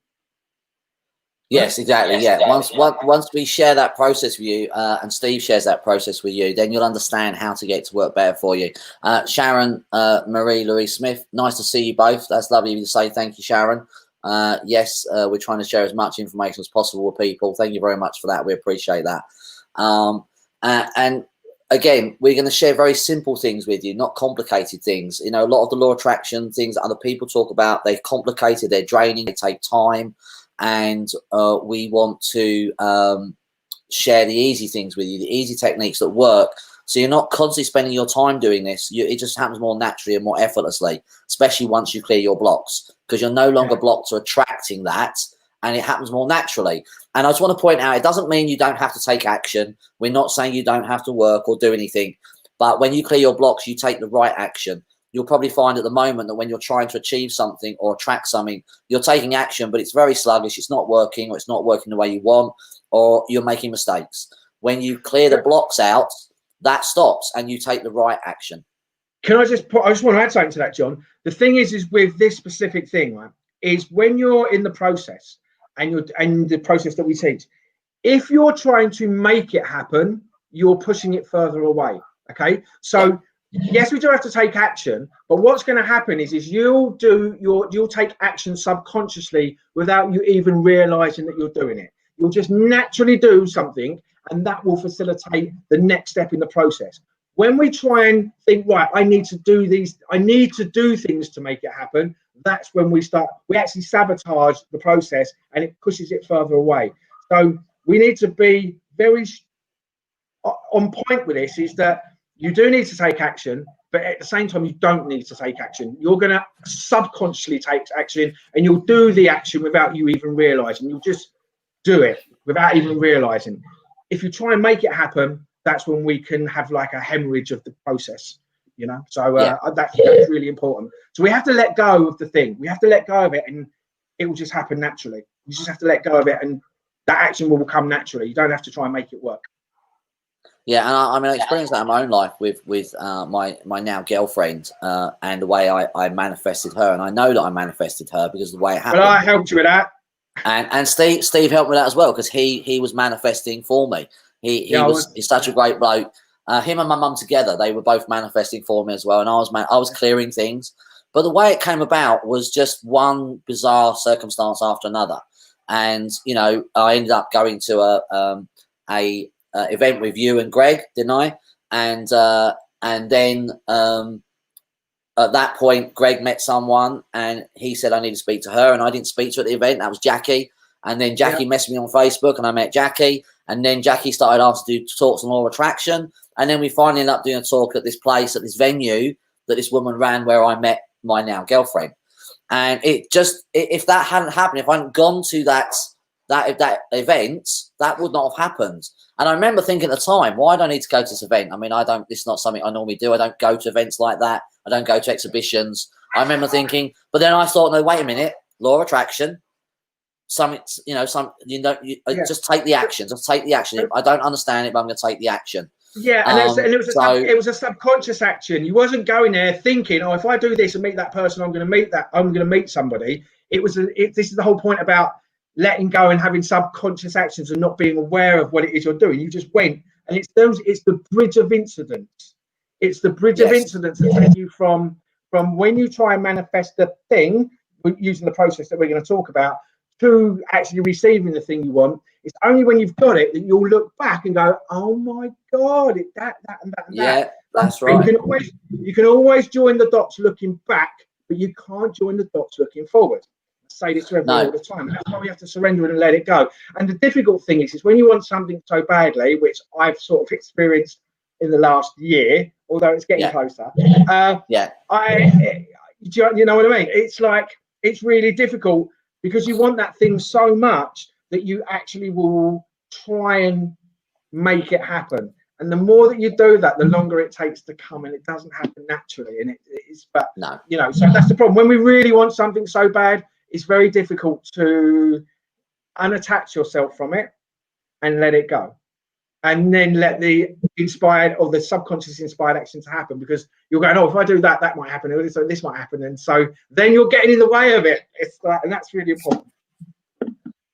Yes, exactly. Yeah. Once we share that process with you, and Steve shares that process with you, then you'll understand how to get it to work better for you. Sharon, Marie, Louise Smith, nice to see you both. That's lovely of you to say. Thank you, Sharon. Yes, we're trying to share as much information as possible with people. Thank you very much for that. We appreciate that. And again, we're going to share very simple things with you, not complicated things. You know, a lot of the law of attraction things that other people talk about, they're complicated, they're draining, they take time. And we want to share the easy things with you, the easy techniques that work. So you're not constantly spending your time doing this. It just happens more naturally and more effortlessly, especially once you clear your blocks, because you're no longer blocked to attracting that, and it happens more naturally. And I just want to point out, it doesn't mean you don't have to take action. We're not saying you don't have to work or do anything. But when you clear your blocks, you take the right action. You'll probably find at the moment that when you're trying to achieve something or attract something, you're taking action, but it's very sluggish. It's not working, or it's not working the way you want, or you're making mistakes. When you clear the blocks out, that stops and you take the right action. Can I just want to add something to that, John. The thing is with this specific thing, right, is when you're in the process and the process that we teach, if you're trying to make it happen, you're pushing it further away. Okay, so yes, we do have to take action, but what's going to happen is you'll take action subconsciously without you even realizing that you're doing it. You'll just naturally do something, and that will facilitate the next step in the process. When we try and think, right, I need to do things to make it happen, that's when we actually sabotage the process, and it pushes it further away. So we need to be very on point with this, is that you do need to take action, but at the same time, you don't need to take action. You're going to subconsciously take action, and you'll do the action without you even realizing. You'll just do it without even realizing. If you try and make it happen, that's when we can have like a hemorrhage of the process, you know? So that's really important. So we have to let go of the thing. We have to let go of it, and it will just happen naturally. You just have to let go of it, and that action will come naturally. You don't have to try and make it work. Yeah, and I mean, I experienced that in my own life with my now girlfriend, and the way I manifested her, and I know that I manifested her because of the way it happened. Well, I helped you with that, and Steve helped me with that as well, because he was manifesting for me. He's such a great bloke. Him and my mum together, they were both manifesting for me as well, and I was clearing things. But the way it came about was just one bizarre circumstance after another, and you know, I ended up going to a event with you and Greg, didn't I? And then at that point, Greg met someone, and he said I need to speak to her, and I didn't speak to her at the event. That was Jackie. And then Jackie messaged me on Facebook, and I met Jackie. And then Jackie started asking to do talks on law of attraction. And then we finally ended up doing a talk at this place, at this venue that this woman ran, where I met my now girlfriend. And it just, if that hadn't happened, if I hadn't gone to that event, that would not have happened. And I remember thinking at the time, why do I need to go to this event? I mean, this is not something I normally do. I don't go to events like that. I don't go to exhibitions. I remember thinking, but then I thought, no, wait a minute, law of attraction. Just take the action. Just take the action. I don't understand it, but I'm going to take the action. Yeah, and it was a subconscious action. You wasn't going there thinking, oh, if I do this and meet that person, I'm going to meet somebody. This is the whole point about letting go and having subconscious actions and not being aware of what it is you're doing. You just went, and it's the bridge of incidents. It's the bridge of incidents that take you from when you try and manifest the thing using the process that we're going to talk about to actually receiving the thing you want. It's only when you've got it that you'll look back and go, oh my God, that and that and that. Yeah, that's right. You can always join the dots looking back, but you can't join the dots looking forward. I say this to everyone all the time. That's why we have to surrender it and let it go. And the difficult thing is when you want something so badly, which I've sort of experienced in the last year, although it's getting closer. You know what I mean? It's like, it's really difficult because you want that thing so much that you actually will try and make it happen. And the more that you do that, the longer it takes to come, and it doesn't happen naturally. And you know, so that's the problem. When we really want something so bad, it's very difficult to unattach yourself from it and let it go. and then let the inspired or the subconscious inspired actions happen, because you're going, oh, if I do that, that might happen, or this might happen, and so then you're getting in the way of it. It's like, and that's really important.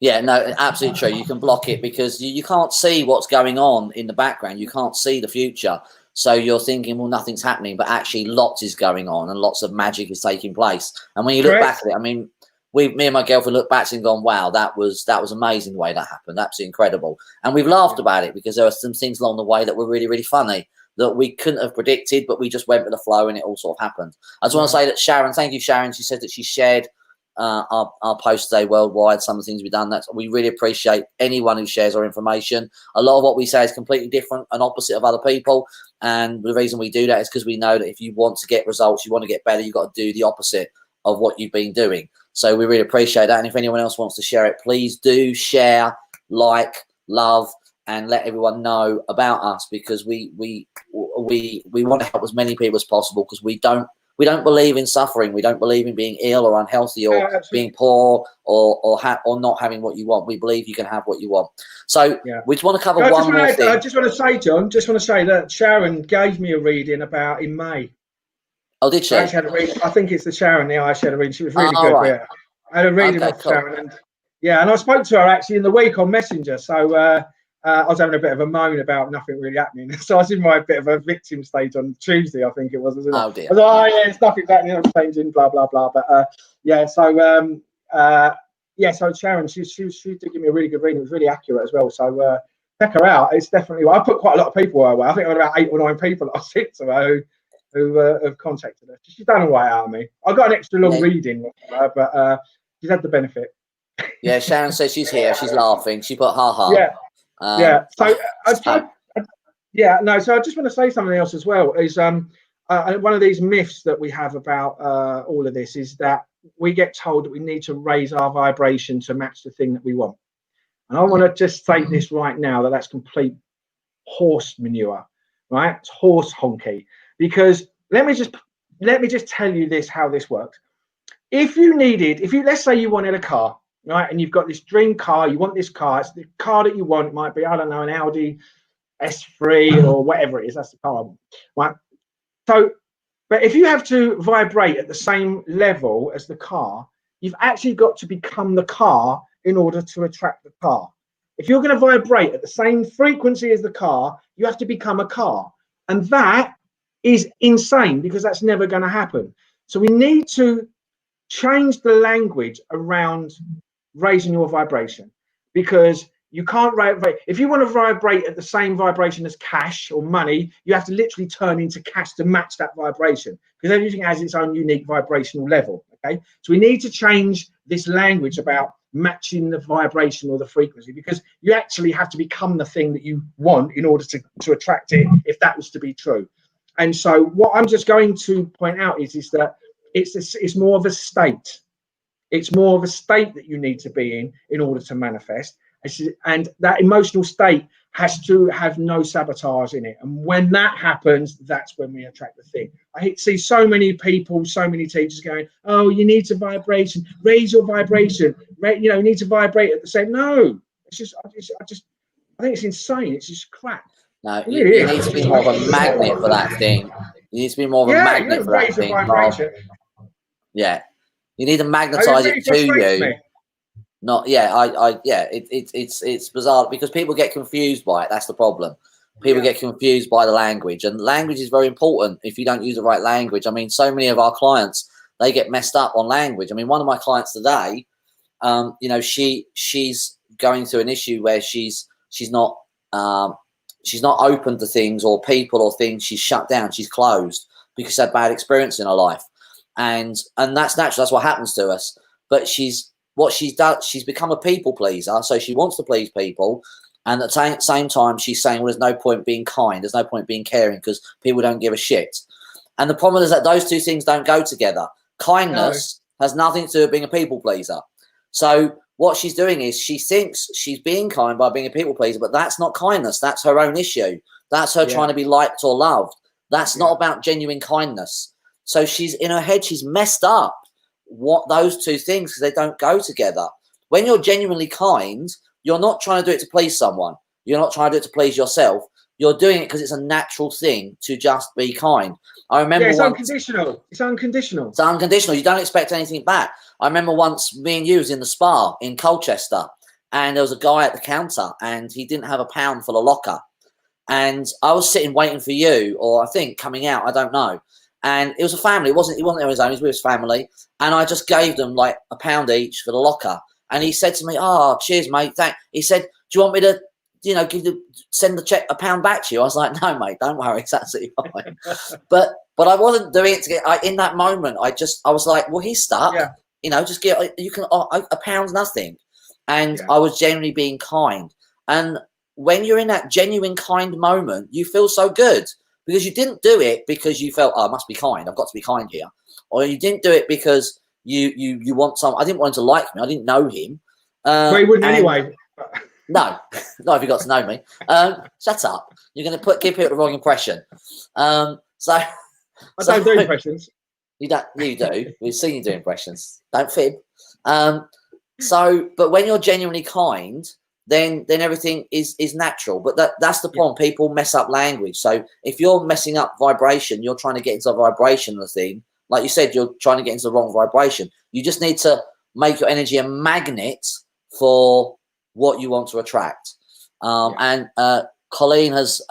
Yeah, no, absolutely true. You can block it because you can't see what's going on in the background. You can't see the future. So you're thinking, well, nothing's happening, but actually lots is going on and lots of magic is taking place. And when you look back at it, I mean, me and my girlfriend look back and gone, wow, that was amazing the way that happened. Absolutely incredible. And we've laughed about it because there were some things along the way that were really, really funny that we couldn't have predicted, but we just went with the flow and it all sort of happened. I just want to say that Sharon, thank you, Sharon. She said that she shared our post today worldwide, some of the things we've done. We really appreciate anyone who shares our information. A lot of what we say is completely different and opposite of other people, and the reason we do that is because we know that if you want to get results, you want to get better, you've got to do the opposite of what you've been doing. So we really appreciate that, and if anyone else wants to share it, please do share, like, love, and let everyone know about us, because we want to help as many people as possible, because we don't believe in suffering. We don't believe in being ill or unhealthy or being poor or not having what you want. We believe you can have what you want. So we just want to cover one more thing. I just want to say, John, that Sharon gave me a reading about in May. Oh, did she? I think it's the Sharon, I had a reading. She was really good. Right. Yeah. I had a reading of Sharon. And I spoke to her actually in the week on Messenger. So I was having a bit of a moan about nothing really happening. So I was in my bit of a victim stage on Tuesday, I think it was. Oh, dear. I was like, oh, yeah, it's nothing happening, I'm changing, blah, blah, blah. But so Sharon, she did give me a really good reading. It was really accurate as well. So check her out. It's definitely, I put quite a lot of people her way. I think I got about 8 or 9 people that I sent to her who have contacted her. She's done all right out of me. I got an extra long reading with her, but she's had the benefit. Yeah, Sharon says she's here. She's laughing. She put ha ha. Yeah. So So I just want to say something else as well. Is one of these myths that we have about all of this is that we get told that we need to raise our vibration to match the thing that we want. And I want to just say this right now, that's complete horse manure, right? It's horse honky. Because let me just tell you how this works. Let's say you wanted a car, right? And you've got this dream car, you want this car, it's the car that you want. It might be, I don't know, an Audi S3 or whatever it is. That's the car I want, right? So, but if you have to vibrate at the same level as the car, you've actually got to become the car in order to attract the car. If you're going to vibrate at the same frequency as the car, you have to become a car. And that is insane, because that's never going to happen. So we need to change the language around raising your vibration, because you can't vibrate. If you want to vibrate at the same vibration as cash or money, you have to literally turn into cash to match that vibration, because everything has its own unique vibrational level. Okay, so we need to change this language about matching the vibration or the frequency, because you actually have to become the thing that you want in order to attract it, if that was to be true. And so what I'm just going to point out is that it's more of a state. It's more of a state that you need to be in order to manifest. And that emotional state has to have no sabotage in it. And when that happens, that's when we attract the thing. I see so many people, so many teachers going, oh, you need to vibration, raise your vibration, you need to vibrate at the same. No, it's just, I think it's insane. It's just crap. No, you need to be more of a magnet for that thing. You need to be more of a magnet for that thing. Yeah, you need to magnetize it to you. Not it's bizarre, because people get confused by it. That's the problem. People get confused by the language, and language is very important. If you don't use the right language, I mean, so many of our clients, they get messed up on language. I mean, one of my clients today, she's going through an issue where she's not open to things or people or things. She's shut down. She's closed because she had bad experience in her life, and that's natural. That's what happens to us. But she's become a people pleaser. So she wants to please people, and at the same time, she's saying, well, there's no point being kind. There's no point being caring, because people don't give a shit. And the problem is that those two things don't go together. Kindness has nothing to do with being a people pleaser. So what she's doing is she thinks she's being kind by being a people pleaser, but that's not kindness. That's her own issue. That's her trying to be liked or loved. That's not about genuine kindness. So she's in her head, she's messed up what those two things, because they don't go together. When you're genuinely kind, you're not trying to do it to please someone. You're not trying to do it to please yourself. You're doing it because it's a natural thing to just be kind. I remember it's once, unconditional. It's unconditional. it's unconditional. You don't expect anything back. I remember once me and you was in the spa in Colchester, and there was a guy at the counter, and he didn't have a pound for the locker. And I was sitting waiting for you, or I think coming out, I don't know. And it was a family. He wasn't there on his own. He was with his family. And I just gave them like a pound each for the locker. And he said to me, "Oh, cheers, mate. He said, "Do you want me to, send the check a pound back to you?" I was like, "No, mate, don't worry. It's absolutely fine." but I wasn't doing it to get. In that moment, I was like, "Well, he's stuck. Yeah. Just get. You can a pound's nothing." And I was genuinely being kind. And when you're in that genuine kind moment, you feel so good because you didn't do it because you felt, "Oh, I must be kind. I've got to be kind here," or you didn't do it because you want some. I didn't want him to like me. I didn't know him. Well, he wouldn't anyway. No, not if you got to know me. Shut up. You're going to give people the wrong impression. I don't do impressions. You do. We've seen you do impressions. Don't fib. But when you're genuinely kind, then everything is natural. But that's the problem. People mess up language. So if you're messing up vibration, you're trying to get into a vibration of the thing. Like you said, you're trying to get into the wrong vibration. You just need to make your energy a magnet for what you want to attract. And Colleen has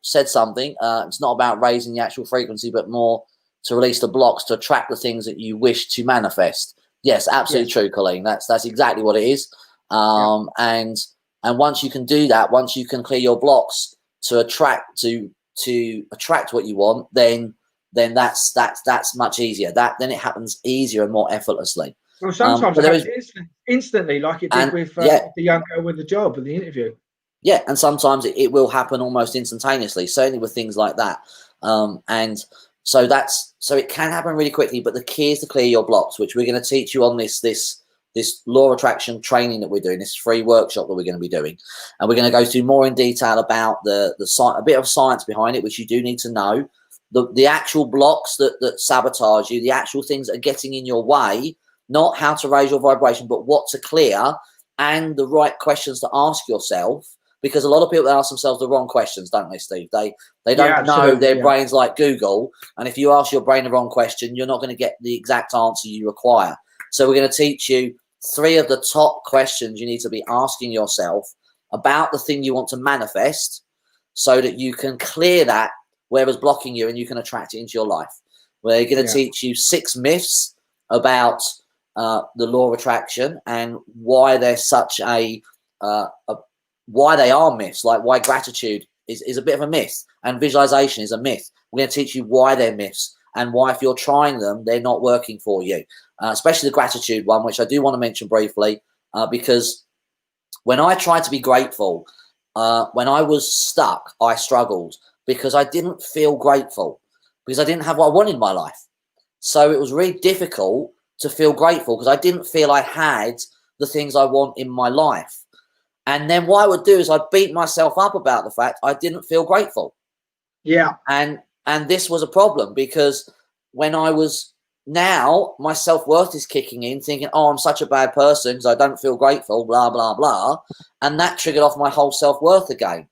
said something. It's not about raising the actual frequency, but more to release the blocks to attract the things that you wish to manifest. Yes, absolutely true, Colleen. That's exactly what it is. And once you can do that, once you can clear your blocks to attract what you want, then that's much easier. Then it happens easier and more effortlessly. Well, sometimes it happens instantly, like it did with the young girl with the job and the interview. Yeah, and sometimes it will happen almost instantaneously. Certainly with things like that, and so it can happen really quickly. But the key is to clear your blocks, which we're going to teach you on this law of attraction training that we're doing. This free workshop that we're going to be doing, and we're going to go through more in detail about a bit of science behind it, which you do need to know. The actual blocks that sabotage you, the actual things that are getting in your way. Not how to raise your vibration, but what to clear and the right questions to ask yourself. Because a lot of people ask themselves the wrong questions, don't they, Steve? They don't know their brains like Google. And if you ask your brain the wrong question, you're not going to get the exact answer you require. So we're going to teach you 3 of the top questions you need to be asking yourself about the thing you want to manifest so that you can clear that whatever's blocking you and you can attract it into your life. We're going to teach you 6 myths about the law of attraction and why they're such why they are myths, like why gratitude is a bit of a myth and visualization is a myth. We're going to teach you why they're myths and why if you're trying them, they're not working for you, especially the gratitude one, which I do want to mention briefly because when I tried to be grateful, when I was stuck, I struggled because I didn't feel grateful because I didn't have what I wanted in my life. So it was really difficult to feel grateful because I didn't feel I had the things I want in my life. And then what I would do is I'd beat myself up about the fact I didn't feel grateful. Yeah. And this was a problem because when now my self-worth is kicking in thinking, "Oh, I'm such a bad person because I don't feel grateful, blah, blah, blah." And that triggered off my whole self-worth again.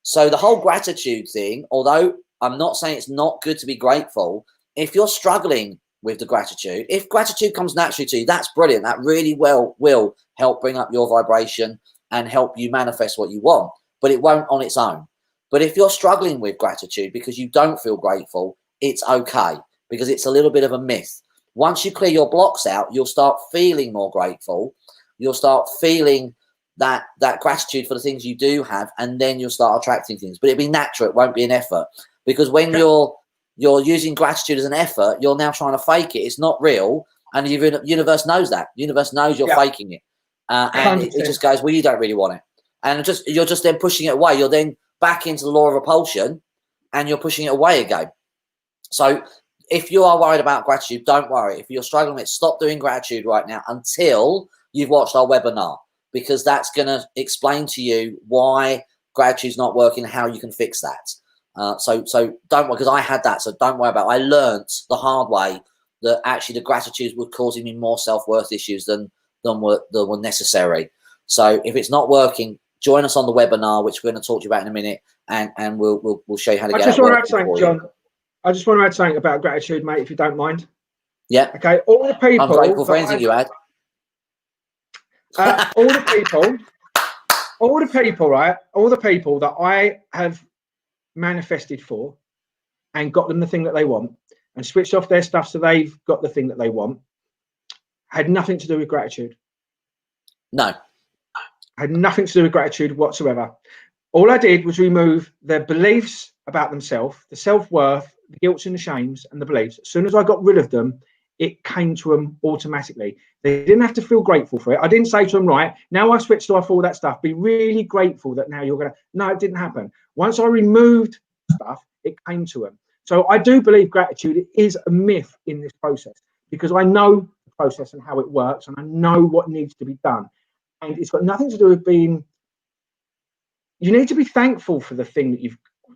So the whole gratitude thing, although I'm not saying it's not good to be grateful, if you're struggling with the gratitude, if gratitude comes naturally to you, that's brilliant. That really will help bring up your vibration and help you manifest what you want, but it won't on its own. But if you're struggling with gratitude because you don't feel grateful, it's okay because it's a little bit of a myth. Once you clear your blocks out, you'll start feeling more grateful. You'll start feeling that gratitude for the things you do have, and then you'll start attracting things. But it'll be natural. It won't be an effort because when you're using gratitude as an effort, you're now trying to fake it. It's not real. And the universe knows that. The universe knows you're faking it. And it just goes, well, you don't really want it. And you're just then pushing it away. You're then back into the law of repulsion and you're pushing it away again. So if you are worried about gratitude, don't worry. If you're struggling with it, stop doing gratitude right now until you've watched our webinar, because that's going to explain to you why gratitude's not working and how you can fix that. So don't worry, because I had that. So don't worry about it. I learned the hard way that actually the gratitude was causing me more self-worth issues than were necessary. So if it's not working, join us on the webinar, which we're going to talk to you about in a minute, and we'll show you how to I get just it want to working add something, for you. John. I just want to add something about gratitude, mate, if you don't mind. Yeah. Okay. All the people. I'm grateful for anything you add. All the people, right? All the people that I have manifested for and got them the thing that they want and switched off their stuff so they've got the thing that they want had nothing to do with gratitude. No. Had nothing to do with gratitude whatsoever. All I did was remove their beliefs about themselves, the self-worth, the guilt and the shames and the beliefs. As soon as I got rid of them, it came to them automatically. They didn't have to feel grateful for it. I didn't say to them, right, now I switched off all that stuff, be really grateful that now you're going to. No, it didn't happen. Once I removed stuff, it came to them. So I do believe gratitude is a myth in this process because I know the process and how it works and I know what needs to be done. And it's got nothing to do with being. You need to be thankful for the thing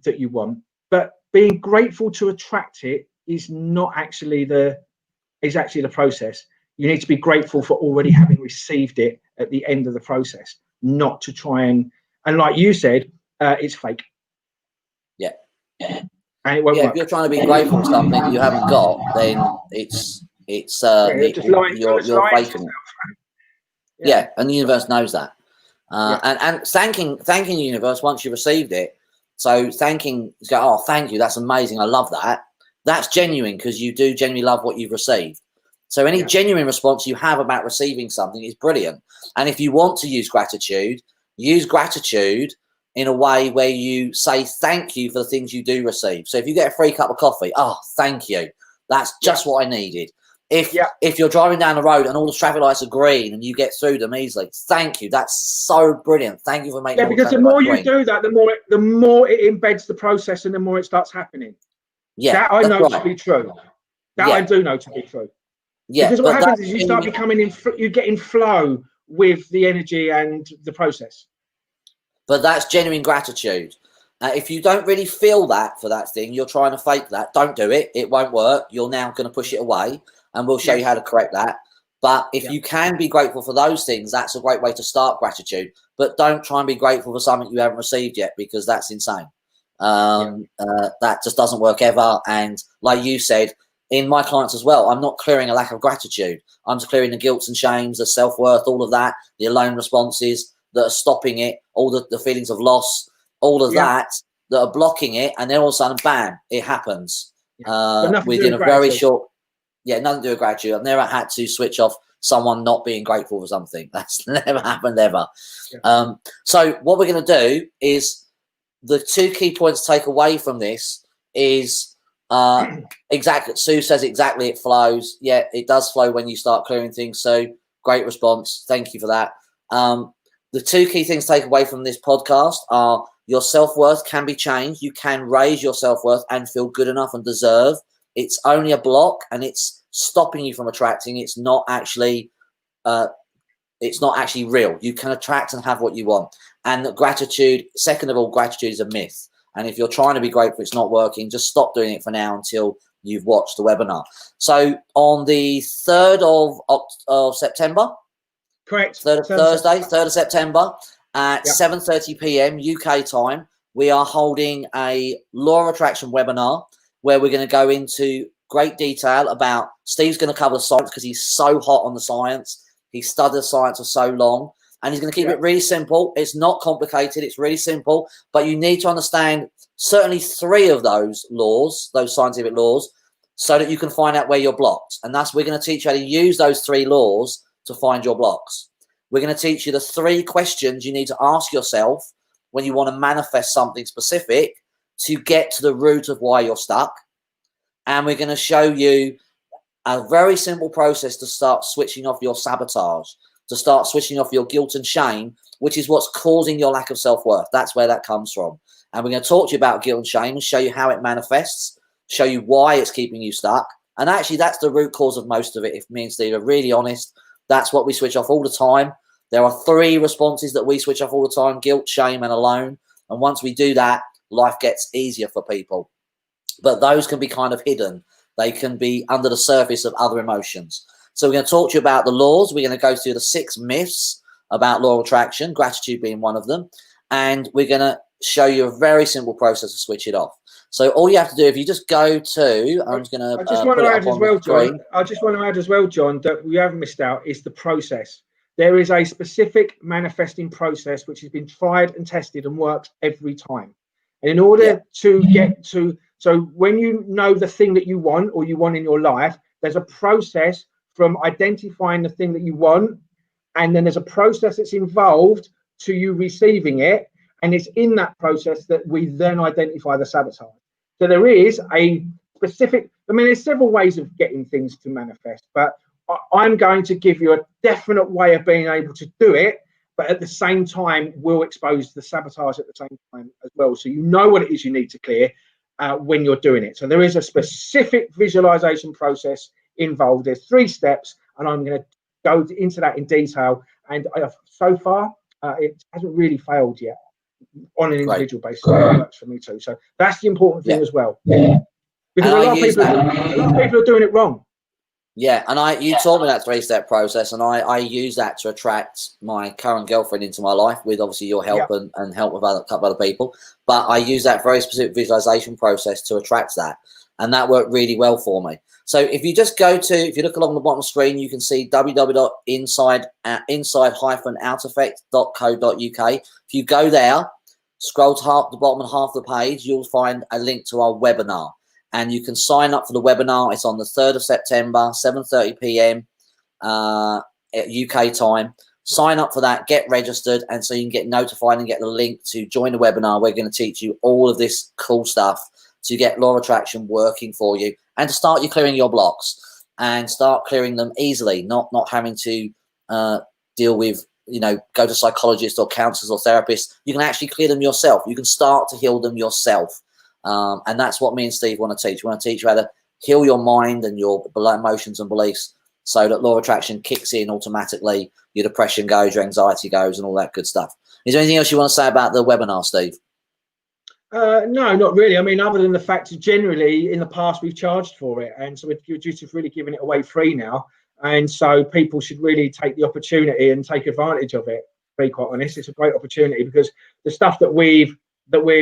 that you want, but being grateful to attract it is not actually the process. You need to be grateful for already having received it at the end of the process, not to try and like you said, it's fake. Yeah. And it won't work. If you're trying to be grateful for something you haven't got, then you're faking it. Yeah, and the universe knows that. And thanking the universe once you received it. So oh, thank you, that's amazing, I love that. That's genuine because you do genuinely love what you've received. So any genuine response you have about receiving something is brilliant. And if you want to use gratitude in a way where you say thank you for the things you do receive. So if you get a free cup of coffee, oh, thank you. That's just what I needed. If you're driving down the road and all the traffic lights are green and you get through them easily, thank you. That's so brilliant. Thank you for making. Yeah, because the more you do that, the more it embeds the process and the more it starts happening. Yeah, that I know to be true. That I do know to be true. Yeah, because what happens is you start becoming you get in flow with the energy and the process. But that's genuine gratitude. If you don't really feel that for that thing, you're trying to fake that. Don't do it. It won't work. You're now going to push it away. And we'll show you how to correct that. But if you can be grateful for those things, that's a great way to start gratitude. But don't try and be grateful for something you haven't received yet, because that's insane. That just doesn't work ever. And like you said, in my clients as well, I'm not clearing a lack of gratitude. I'm just clearing the guilt and shames, the self-worth, all of that, the alone responses that are stopping it, all the feelings of loss, all of that are blocking it. And then all of a sudden, bam, it happens within a very short... Yeah, nothing to do with gratitude. I've never had to switch off someone not being grateful for something. That's never happened ever. Yeah. So what we're going to do is the two key points to take away from this is exactly. Sue says exactly. It flows. Yeah, it does flow when you start clearing things. So great response. Thank you for that. The two key things to take away from this podcast are your self-worth can be changed. You can raise your self-worth and feel good enough and deserve. It's only a block and it's stopping you from attracting. It's not actually real. You can attract and have what you want. And gratitude, second of all, gratitude is a myth. And if you're trying to be grateful, it's not working, just stop doing it for now until you've watched the webinar. So on the 3rd of September, correct, Thursday, 3rd of September at 7:30 p.m. UK time, we are holding a law of attraction webinar where we're going to go into great detail about... Steve's going to cover the science because he's so hot on the science. He studied science for so long, and he's going to keep it really simple. It's not complicated. It's really simple, but you need to understand certainly 3 of those laws, those scientific laws, so that you can find out where you're blocked. And we're going to teach you how to use those 3 laws to find your blocks. We're going to teach you the 3 questions you need to ask yourself when you want to manifest something specific to get to the root of why you're stuck. And we're going to show you a very simple process to start switching off your sabotage, to start switching off your guilt and shame, which is what's causing your lack of self-worth. That's where that comes from. And we're going to talk to you about guilt and shame and show you how it manifests, show you why it's keeping you stuck. And actually, that's the root cause of most of it. If me and Steve are really honest, that's what we switch off all the time. There are 3 responses that we switch off all the time: guilt, shame, and alone. And once we do that, life gets easier for people. But those can be kind of hidden. They can be under the surface of other emotions. So we're going to talk to you about the laws. We're going to go through the 6 myths about law of attraction, gratitude being one of them. And we're going to show you a very simple process to switch it off. So all you have to do, if you just go to, I'm just going to put it up on the screen. I just want to add as well, John, that we haven't missed out is the process. There is a specific manifesting process which has been tried and tested and works every time. And in order to get to, so when you know the thing that you want or you want in your life, there's a process from identifying the thing that you want, and then there's a process that's involved to you receiving it. And it's in that process that we then identify the sabotage. So there is a specific, I mean, there's several ways of getting things to manifest, but I'm going to give you a definite way of being able to do it, but at the same time, we'll expose the sabotage at the same time as well. So you know what it is you need to clear when you're doing it. So there is a specific visualization process involved. There's 3 steps, and I'm going to go into that in detail. And so far, it hasn't really failed yet. On an individual basis, it works for me too. So that's the important thing as well. Because a lot of people are doing it wrong. Yeah, and you taught me that 3-step process, and I use that to attract my current girlfriend into my life with obviously your help and help with a couple other people. But I use that very specific visualization process to attract that, and that worked really well for me. So if you just go to, if you look along the bottom of the screen, you can see www.inside-outeffect.co.uk. If you go there, scroll to the bottom and half the page, you'll find a link to our webinar. And you can sign up for the webinar. It's on the 3rd of September, 7:30 p.m. At UK time. Sign up for that, get registered, and so you can get notified and get the link to join the webinar. We're going to teach you all of this cool stuff to get law of attraction working for you and to start you clearing your blocks and start clearing them easily, not having to deal with, go to psychologists or counselors or therapists. You can actually clear them yourself. You can start to heal them yourself. And that's what me and Steve want to teach. We want to teach you how to heal your mind and your emotions and beliefs so that law of attraction kicks in automatically, your depression goes, your anxiety goes, and all that good stuff. Is there anything else you want to say about the webinar, Steve? No, not really. I mean, other than the fact that generally in the past we've charged for it, and so we're just really giving it away free now. And so people should really take the opportunity and take advantage of it. To be quite honest, it's a great opportunity because the stuff that we're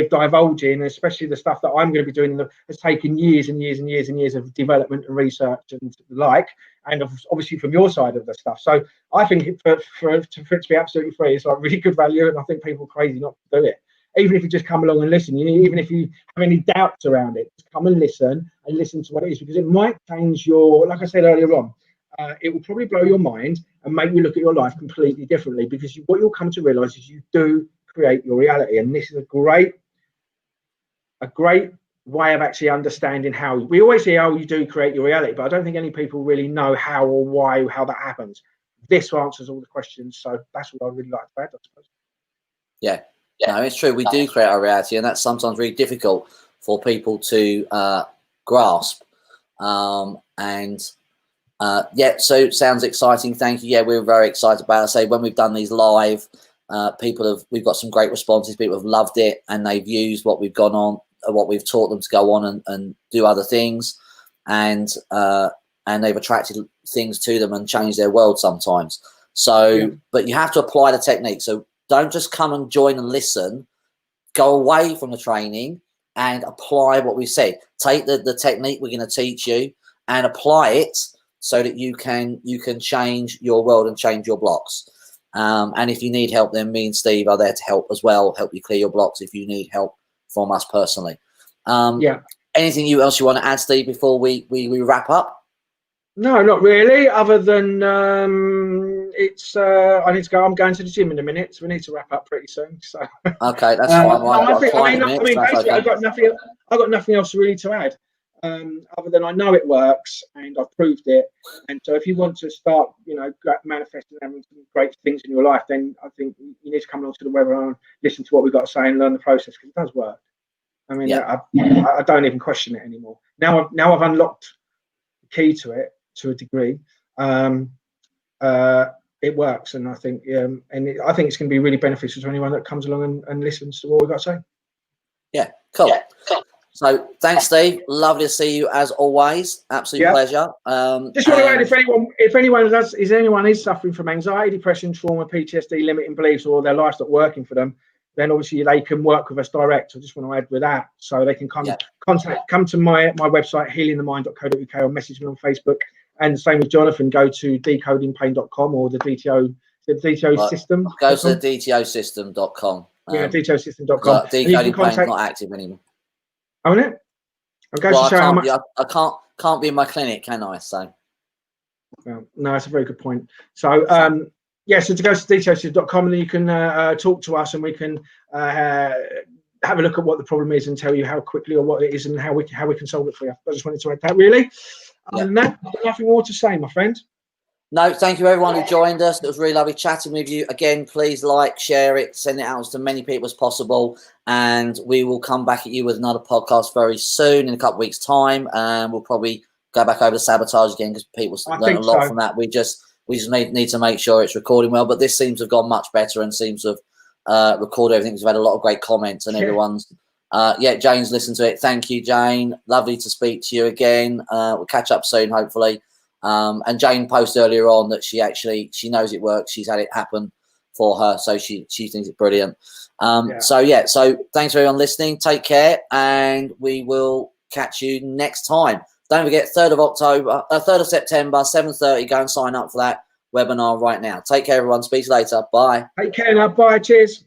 divulging, especially the stuff that I'm going to be doing, has taken years and years and years and years of development and research and the like, and obviously from your side of the stuff. So I think for it to be absolutely free, it's like really good value, and I think people are crazy not to do it. Even if you just come along and listen, even if you have any doubts around it, just come and listen to what it is, because it might change your, like I said earlier on, it will probably blow your mind and make you look at your life completely differently, because what you'll come to realize is you do create your reality. And this is a great way of actually understanding how we always hear, oh, you do create your reality, but I don't think any people really know how or why, how that happens. This answers all the questions. So that's what I really like to add, I suppose. Yeah. No, it's true. We do create our reality, and that's sometimes really difficult for people to grasp. So it sounds exciting. Thank you. Yeah, we're very excited about it. Say when we've done these live, we've got some great responses. People have loved it, and they've used what we've gone on, what we've taught them to go on and do other things, and they've attracted things to them and changed their world sometimes. So, but you have to apply the technique. So don't just come and join and listen. Go away from the training and apply what we said. Take the technique we're going to teach you and apply it so that you can change your world and change your blocks. And if you need help, then me and Steve are there to help as well, help you clear your blocks if you need help from us personally. Anything else you want to add, Steve, before we wrap up? No, not really, other than I need to go. I'm going to the gym in a minute, so we need to wrap up pretty soon. So okay, that's fine. I've got nothing else really to add, other than I know it works and I've proved it. And so if you want to start, manifesting having some great things in your life, then I think you need to come along to the webinar and listen to what we've got to say and learn the process, because it does work. I mean, I don't even question it anymore. Now I've unlocked the key to it to a degree. It works, and I think I think it's going to be really beneficial to anyone that comes along and listens to what we've got to say. Yeah, cool. So thanks, Steve. Lovely to see you as always. Absolute pleasure. Just want to add, if anyone is suffering from anxiety, depression, trauma, PTSD, limiting beliefs, or their life's not working for them, then obviously they can work with us direct. I just want to add with that, so they can come to my website healingthemind.co.uk or message me on Facebook. And same with Jonathan, go to decodingpain.com or the DTO system. Go to the DTOsystem.com. DTOsystem.com. Decoding Pain's not active anymore. Own it. I can't be in my clinic, can I? So, well, no, that's a very good point. So, so to go to detailsystem.com, and then you can talk to us, and we can have a look at what the problem is and tell you how quickly or what it is and how we can solve it for you. I just wanted to add that, really. Other than that, nothing more to say, my friend. No, thank you everyone who joined us. It was really lovely chatting with you. Again, please like, share it, send it out to as many people as possible. And we will come back at you with another podcast very soon in a couple of weeks' time. And we'll probably go back over to sabotage again because people learn a lot from that. We just need to make sure it's recording well. But this seems to have gone much better and seems to have recorded everything. We've had a lot of great comments and everyone's Jane's listened to it. Thank you, Jane. Lovely to speak to you again. We'll catch up soon, hopefully. And Jane posted earlier on that she knows it works. She's had it happen for her, so she thinks it's brilliant. So thanks for everyone listening. Take care, and we will catch you next time. Don't forget, 3rd of September, 7:30. Go and sign up for that webinar right now. Take care, everyone. Speak to you later. Bye. Take care now. Bye. Cheers.